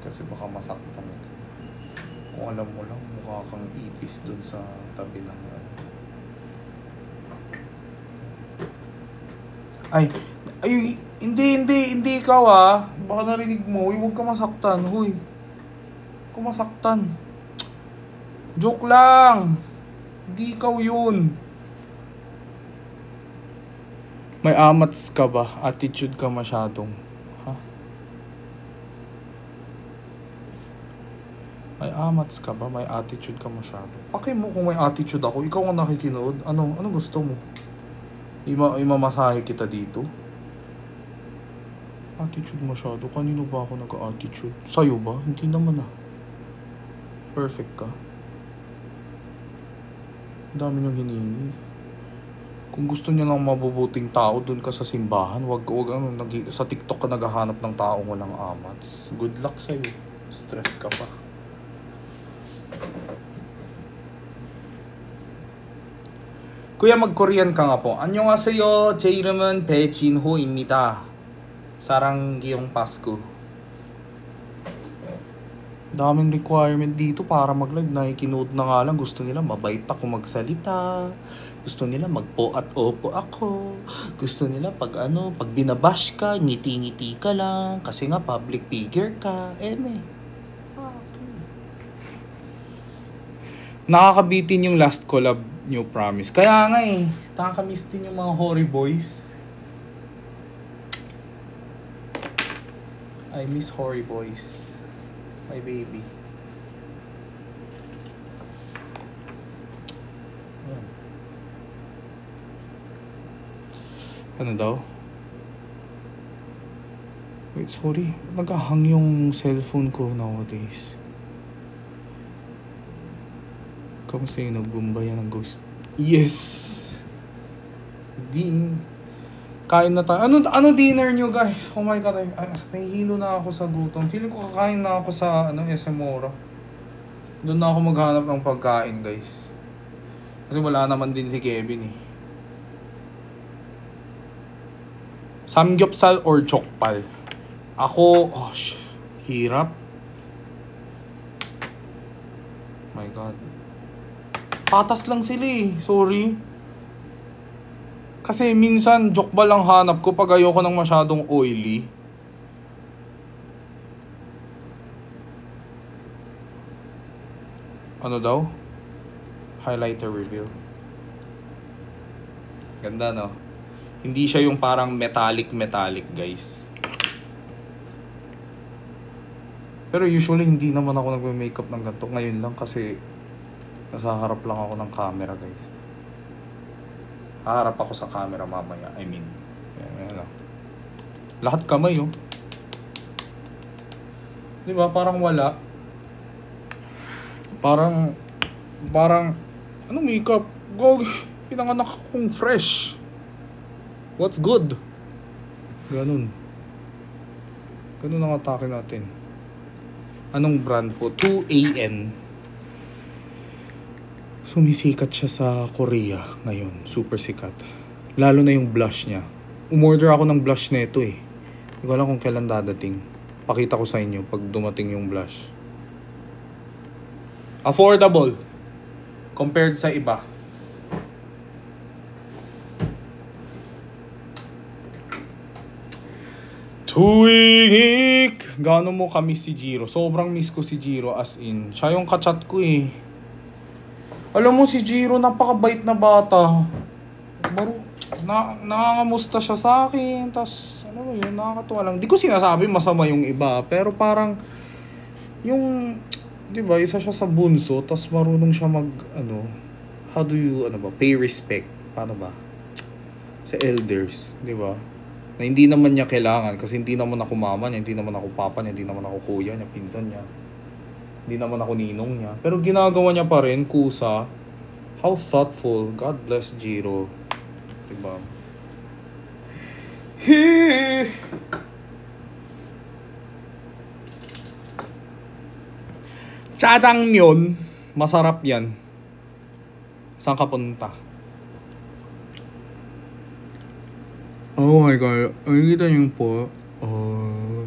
Kasi baka masaktan ka. Kung alam mo lang, mukha kang ipis dun sa tabi ng Ay, hindi ikaw Baka narinig mo, huwag ka masaktan, huy. Huwag ka masaktan. Joke lang. Hindi ikaw yun. May amats ka ba? Attitude ka masyadong. Ha? May amats ka ba? May attitude ka masyado. Paki mo kung may attitude ako. Ikaw ang nakikinood. Ano gusto mo? Imamasahe kita dito? Attitude masyado. Kanino ba ako nag-attitude? Sa'yo ba? Hindi naman Perfect ka. Ang dami niyong hinihingi. Kung gusto niya lang mabubuting tao, dun ka sa simbahan. Wag sa TikTok ka naghahanap ng taong walang amats. Good luck sa'yo. Stress ka pa. Kuya, mag-Korean ka nga po. 안녕하세요. 제 이름은 배진호입니다. 사랑기용 Pasko. Daming requirement dito para mag-live. Nakikinood na nga lang. Gusto nila mabait ako magsalita. Gusto nila magpo at opo ako. Gusto nila pag binabash ka, ngiti-ngiti ka lang. Kasi nga public figure ka. Nakakabitin yung last collab nyo, promise. Kaya nga nakakamiss din yung mga Hoary Boys. I miss Hoary Boys. My baby. Ayan. Ano daw? Wait, sorry. Nag-hang yung cellphone ko nowadays. Kamusta yung nagbumbaya ng ghost? Yes! Kain na tayo. Ano dinner nyo, guys? Oh my God. Nahihilo na ako sa gutom. Feeling ko kakain na ako sa SM Mora. Doon na ako maghanap ng pagkain, guys. Kasi wala naman din si Kevin Samgyupsal or chokpal? Ako, hirap. My God. Patas lang sila sorry. Kasi minsan, jokbal lang hanap ko pag ayoko ng masyadong oily. Ano daw? Highlighter reveal. Ganda, no? Hindi siya yung parang metallic, guys. Pero usually, hindi naman ako nagme-makeup ng ganito. Ngayon lang kasi nasa harap lang ako ng camera, guys. Haharap ako sa camera mamaya. I mean, yan. Lahat kamay, Di ba? Parang wala. Parang, makeup? Pinanganak akong fresh. What's good? Ganun ang atake natin. Anong brand po? 2AN. Sumisikat siya sa Korea ngayon. Super sikat. Lalo na yung blush niya. Umorder ako ng blush nito Hindi ko alam kung kailan dadating. Pakita ko sa inyo pag dumating yung blush. Affordable. Compared sa iba. Tuwing Gano'n mo kami si Jiro? Sobrang miss ko si Jiro, as in. Siya yung kachat ko Alam mo si Jiro, napakabait na bata. Nangangamusta siya sa akin. Tapos, nakakatuwa lang. Di ko sinasabi masama yung iba. Pero parang, di ba, isa siya sa bunso. Tapos marunong siya how do you, pay respect. Paano ba? Sa elders, di ba? Na hindi naman niya kailangan. Kasi hindi naman ako mama niya, hindi naman ako papa niya, hindi naman ako kuya niya, pinsan niya. Hindi naman ako ninong niya. Pero ginagawa niya pa rin, kusa. How thoughtful. God bless Jiro. Diba? Jajangmyeon. Masarap yan. Saan ka punta? Oh my God. Ay, kita niyo po. Oh.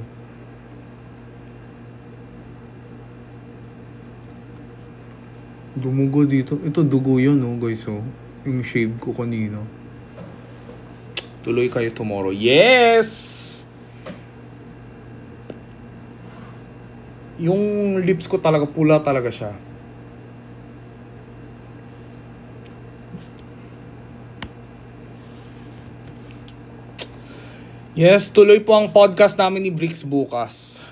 Dumugo dito. Ito, dugo yun, oh, guys, oh. Yung shave ko kanina. Tuloy kayo tomorrow. Yes! Yung lips ko talaga, pula talaga siya. Yes, tuloy po ang podcast namin ni Bricks bukas.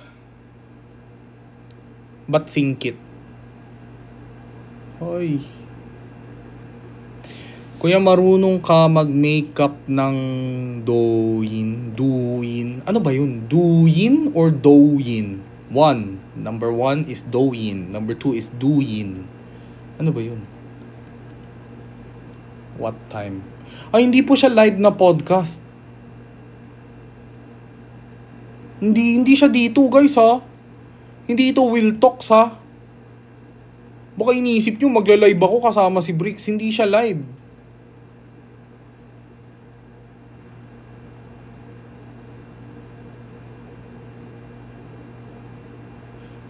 Ba't singkit? Hoy. Kuya, marunong ka mag-makeup ng Douyin. Ano ba yun? Douyin or Douyin? Number 1 is Douyin. Number 2 is Douyin. Ano ba yun? What time? Ay, hindi po siya live na podcast. Hindi siya dito, guys, ha? Hindi ito Will Talks, ha? Baka iniisip nyo magla-live ako kasama si Bricks. Hindi siya live.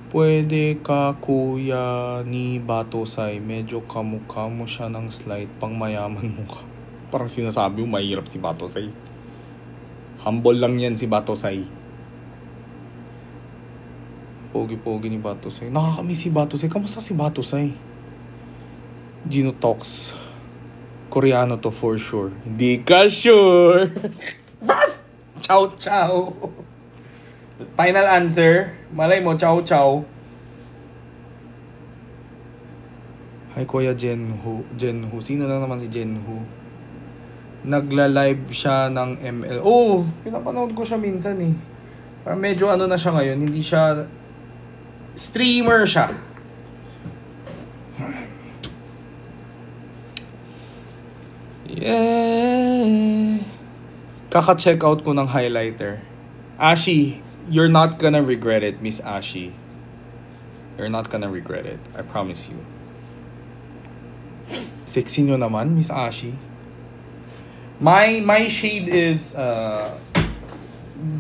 Pwede ka, kuya, ni Batosay. Medyo kamukha mo siya ng slight pang mayaman mo ka. Parang sinasabi mo mahirap si Batosay. Humble lang yan si Batosay. Pogi-pogi ni Batosay. Nakakamiss si Batosay. Kamusta si Batosay? Gino Talks. Koreano to for sure. Hindi ka sure. Ciao, ciao. Final answer. Malay mo, ciao, ciao. Hi, Kuya Jenhu. Sino na naman si Jenhu? Nagla-live siya ng ML. Oh, pinapanood ko siya minsan eh. Parang medyo ano na siya ngayon. Hindi siya... streamer siya. Yeah. Kaka-check out ko ng highlighter. Ashi, you're not gonna regret it, Miss Ashi. You're not gonna regret it. I promise you. Sexy nyo naman, Miss Ashi. My shade is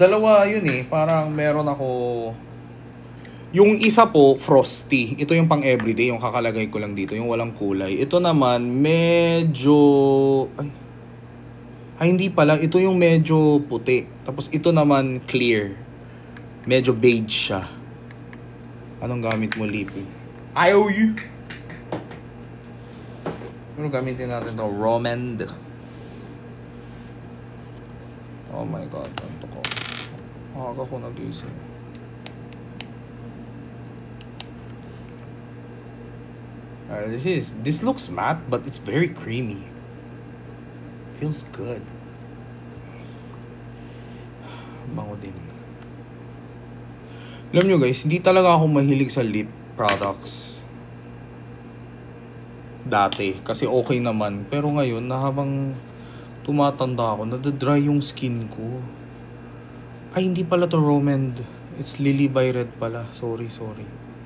dalawa yun eh. Parang meron ako. Yung isa po, frosty. Ito yung pang everyday, yung kakalagay ko lang dito, yung walang kulay. Ito naman, medyo... Ay, hindi pala. Ito yung medyo puti. Tapos ito naman, clear. Medyo beige siya. Anong gamit mo, Lippy? IOU! Ano gamitin natin to? Romand. Oh my God, tanto ko. Aga ko nagising. This looks matte, but it's very creamy. Feels good. Bango din. Alam nyo guys, hindi talaga ako mahilig sa lip products. Dati, kasi okay naman. Pero ngayon, na habang tumatanda ako, nadadry yung skin ko. Ay, hindi pala to Romand. It's Lily by Red pala. Sorry.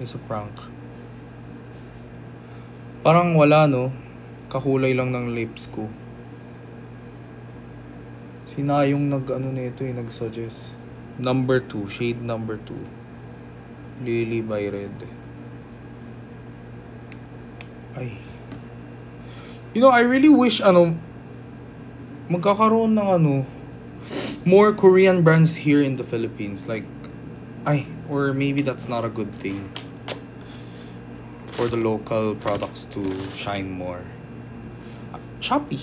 It's a prank. Parang wala, no? Kakulay lang ng lips ko. Sina yung nag-ano nito nag-suggest. Number 2. Shade number 2. Lily by Red. Ay. You know, I really wish, magkakaroon ng, more Korean brands here in the Philippines. Like, or maybe that's not a good thing. For the local products to shine more. Shopee.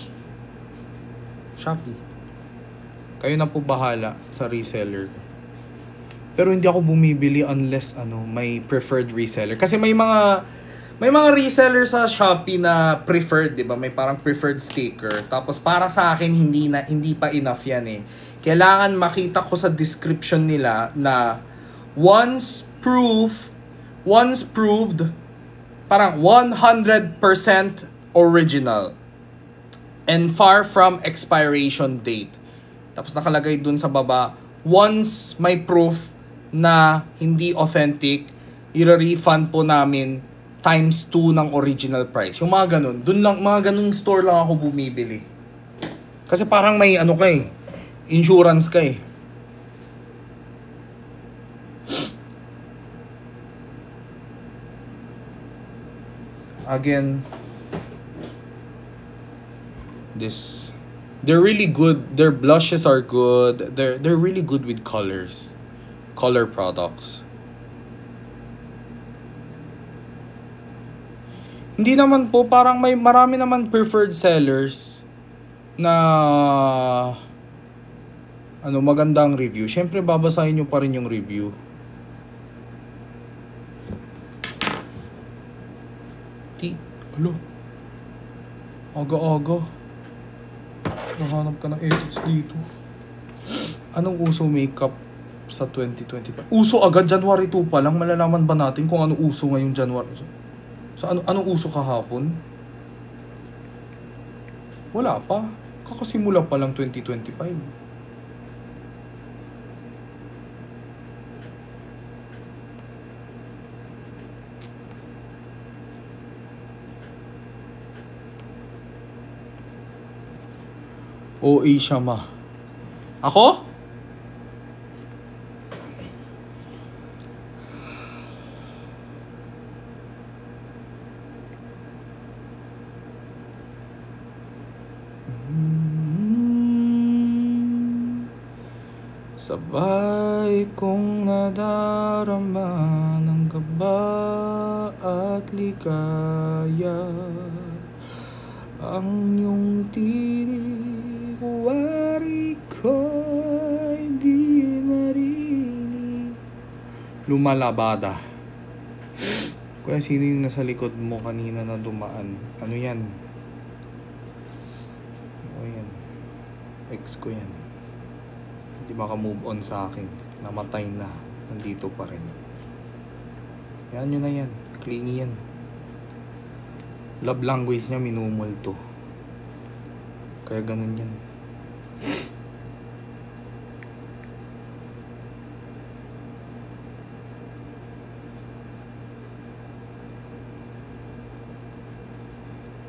Kayo na po bahala sa reseller. Pero hindi ako bumibili unless may preferred reseller. Kasi may mga reseller sa Shopee na preferred, 'di ba? May parang preferred sticker. Tapos para sa akin hindi pa enough 'yan eh. Kailangan makita ko sa description nila na once proved parang 100% original and far from expiration date. Tapos nakalagay dun sa baba, once may proof na hindi authentic, i-refund po namin times 2 ng original price. Yung mga ganun. Dun lang, mga ganung store lang ako bumibili. Kasi parang may insurance ka eh. Again, they're really good. Their blushes are good. They're really good with colors. Color products. Hindi naman po, parang marami naman preferred sellers na magandang review. Syempre babasahin nyo pa rin yung review. Alo. Aga-aga. Nahanap ka ng edits dito. Anong uso makeup sa 2025? Uso agad, January 2 pa lang. Malalaman ba natin kung ano uso ngayong January? So anong uso kahapon? Wala pa. Kakasimula pa lang 2025. OA siya ma. Ako? Sabay kong nadarama ng kaba at ligaya ang iyong tinig, wari ko'y di marinig. Lumalabada. Kuya, sino yung nasa likod mo kanina na dumaan? Ano yan? Ano yan? Ex ko yan. Hindi maka-move on sa akin. Namatay na. Nandito pa rin. Yan yun na yan. Clingy yan. Love language niya, minumulto. Kaya ganun yan.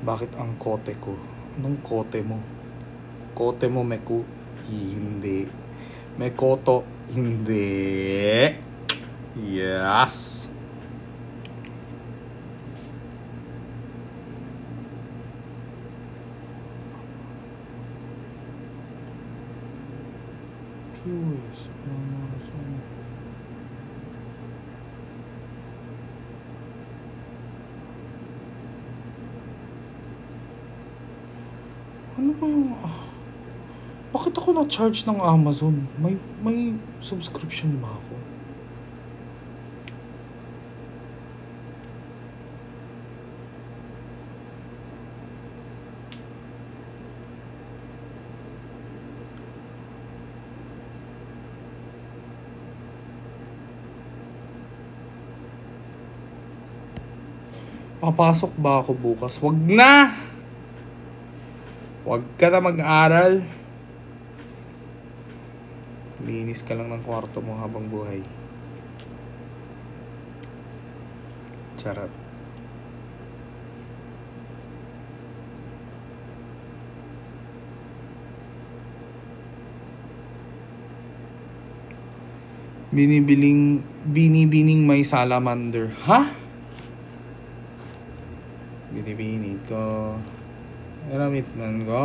Bakit ang kote ko? Anong kote mo? Kote mo, Meku? Hindi. Mekoto? Hindi. Yes. Viewers. Ano ba yung... Bakit ako na-charge ng Amazon? May subscription ba ako? Papasok ba ako bukas? Wag na! Wag ka na mag-aral. Linis ka lang ng kwarto mo habang buhay. Charot. Binibining may salamander. Ha? Binibining ko. Eramit nan ko.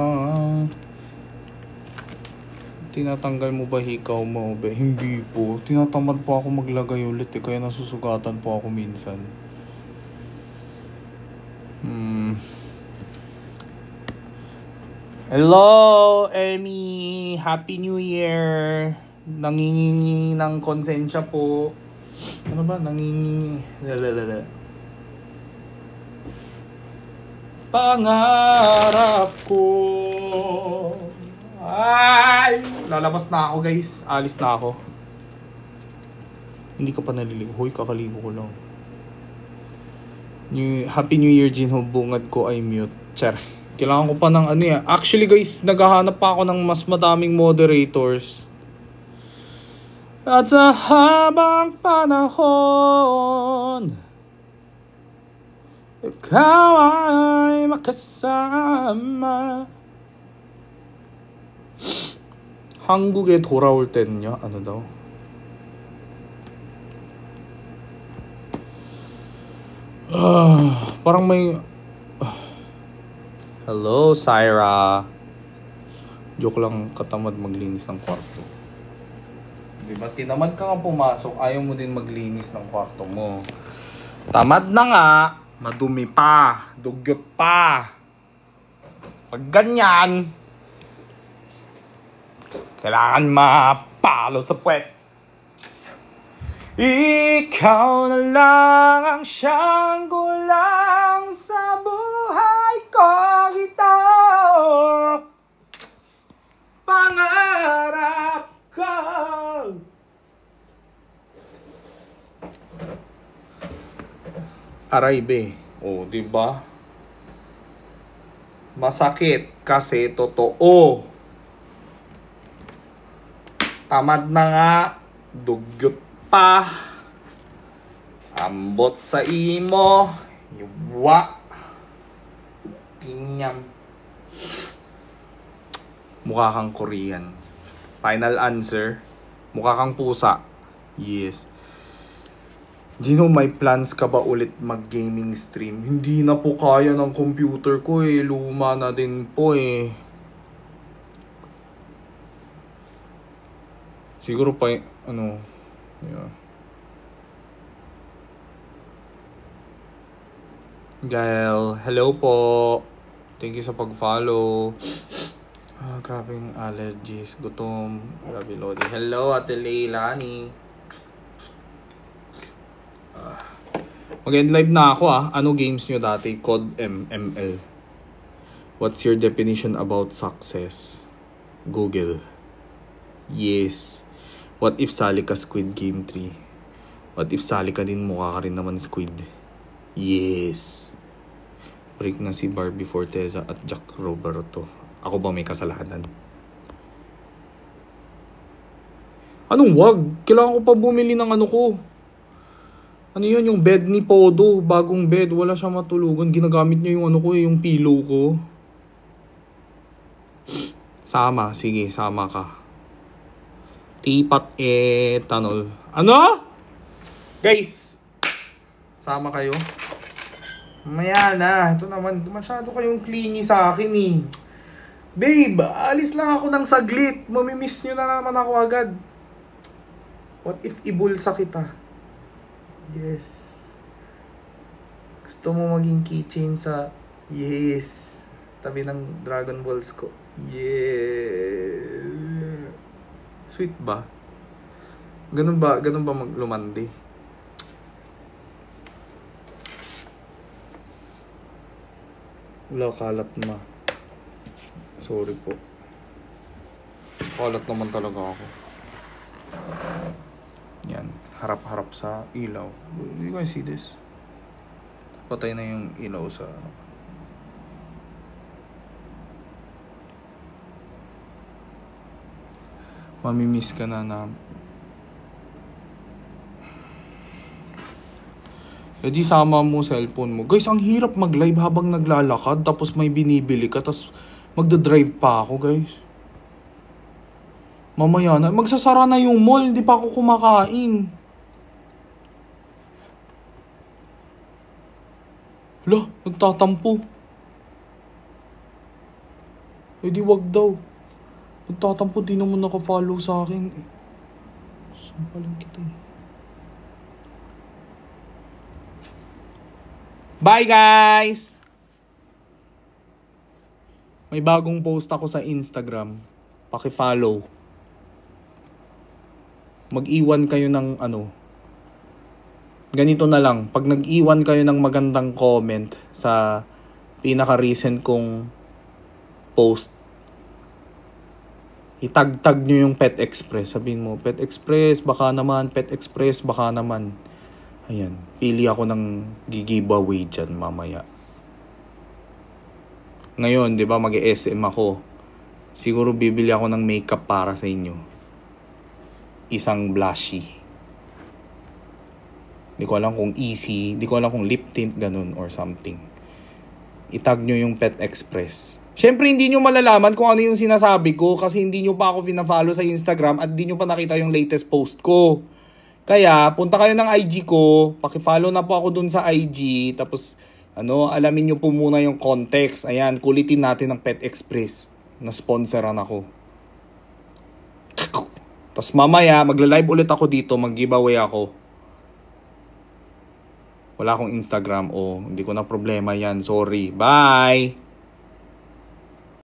Tinatanggal mo ba hikaw mo? Hindi po. Tinatamad po ako maglagay ulit eh. Kaya nasusugatan po ako minsan. Hello, Emmy. Happy New Year. Nangingingi ng konsensya po. Ano ba? Nangingingi. Pangarap ko. Ay! Lalabas na ako, guys. Alis na ako. Hindi ka pa naliligo. Hoy, kakaligo ko lang. Happy New Year, Jinho. Bungad ko ay mute. Char. Kailangan ko pa ng ano yan. Actually, guys, naghahanap pa ako ng mas madaming moderators. At sa habang panahon, ikaw ay makasama. 한국에 돌아올 때는요? ano daw? Parang may... Hello, Syra. Joke lang, katamad maglinis ng kwarto. Diba? Tinamad ka nga pumasok, ayaw mo din maglinis ng kwarto mo. Tamad na nga, madumi pa, dugyot pa. Pag ganyan, kailangan mapalo sa puwet. Ikaw na lang ang siyang kulang sa buhay ko. Ito pangarap ko. Aray be. Oh, diba? Masakit kasi totoo. Tamad na nga, dugyot pa. Ambot sa imo, yuwa. Kinyam. Mukha kang Korean. Final answer, mukha kang pusa. Yes. Gino, may plans ka ba ulit mag-gaming stream? Hindi na po kaya ng computer ko eh. Luma na din po eh. Siguro pa, ano, yeah. Gael, hello po. Thank you sa pag-follow. Grabe yung allergies. Gutom. Grabe, Lodi. Hello, Ate Leilani. Mag-end live na ako ah. Ano games nyo dati? COD ML. What's your definition about success? Google. Yes. What if sali ka Squid Game 3? What if sali ka din, mukha ka rin naman Squid? Yes. Break na si Barbie Forteza at Jack Roberto. Ako ba may kasalanan? Anong wag? Kailangan ko pa bumili ng ano ko. Ano yun? Yung bed ni Podo. Bagong bed. Wala siya matulugan. Ginagamit niya yung ano ko eh. Yung pillow ko. Sama. Sige, sama ka. Tipat tanol. Ano? Guys, sama kayo. Maya na. Ito naman, masyado kayong clingy sa akin eh. Babe, alis lang ako ng saglit. Mamimiss nyo na naman ako agad. What if ibulsa kita? Yes. Gusto mo maging keychain sa... Yes. Tabi ng Dragon Balls ko. Yeah. Sweet ba? Ganun ba lumandi? Wala, kalat na. Sorry po. Kalat naman talaga ako. Yan. Harap-harap sa ilaw. You guys see this? Patay na yung ilaw sa... Mamimiss ka na. Eh di sama mo cellphone mo. Guys, ang hirap mag-live habang naglalakad. Tapos may binibili ka. Tapos magdadrive pa ako, guys. Mamaya na. Magsasara na yung mall. Di pa ako kumakain. Hala, nagtatampo. Eh di wag daw. Nagtatampo, di naman naka-follow sa akin. Saan palang kita eh? Bye guys! May bagong post ako sa Instagram. Paki-follow. Mag-iwan kayo ng ano. Ganito na lang. Pag nag-iwan kayo ng magandang comment sa pinaka-recent kong post, itag-tag nyo yung Pet Express. Sabihin mo, Pet Express, baka naman. Pet Express, baka naman. Ayan. Pili ako ng giveaway dyan mamaya. Ngayon, di ba, mag-SM ako. Siguro bibili ako ng makeup para sa inyo. Isang blushy. Di ko alam kung easy. Di ko alam kung lip tint, ganun, or something. Itag nyo yung Pet Express. Siyempre, hindi nyo malalaman kung ano yung sinasabi ko kasi hindi nyo pa ako pina-follow sa Instagram at hindi nyo pa nakita yung latest post ko. Kaya, punta kayo ng IG ko, paki-follow na po ako dun sa IG, tapos, alamin nyo po muna yung context. Ayan, kulitin natin ng Pet Express na sponsoran ako. Tapos mamaya, magla-live ulit ako dito, mag-giveaway ako. Wala akong Instagram, hindi ko na problema yan, sorry. Bye!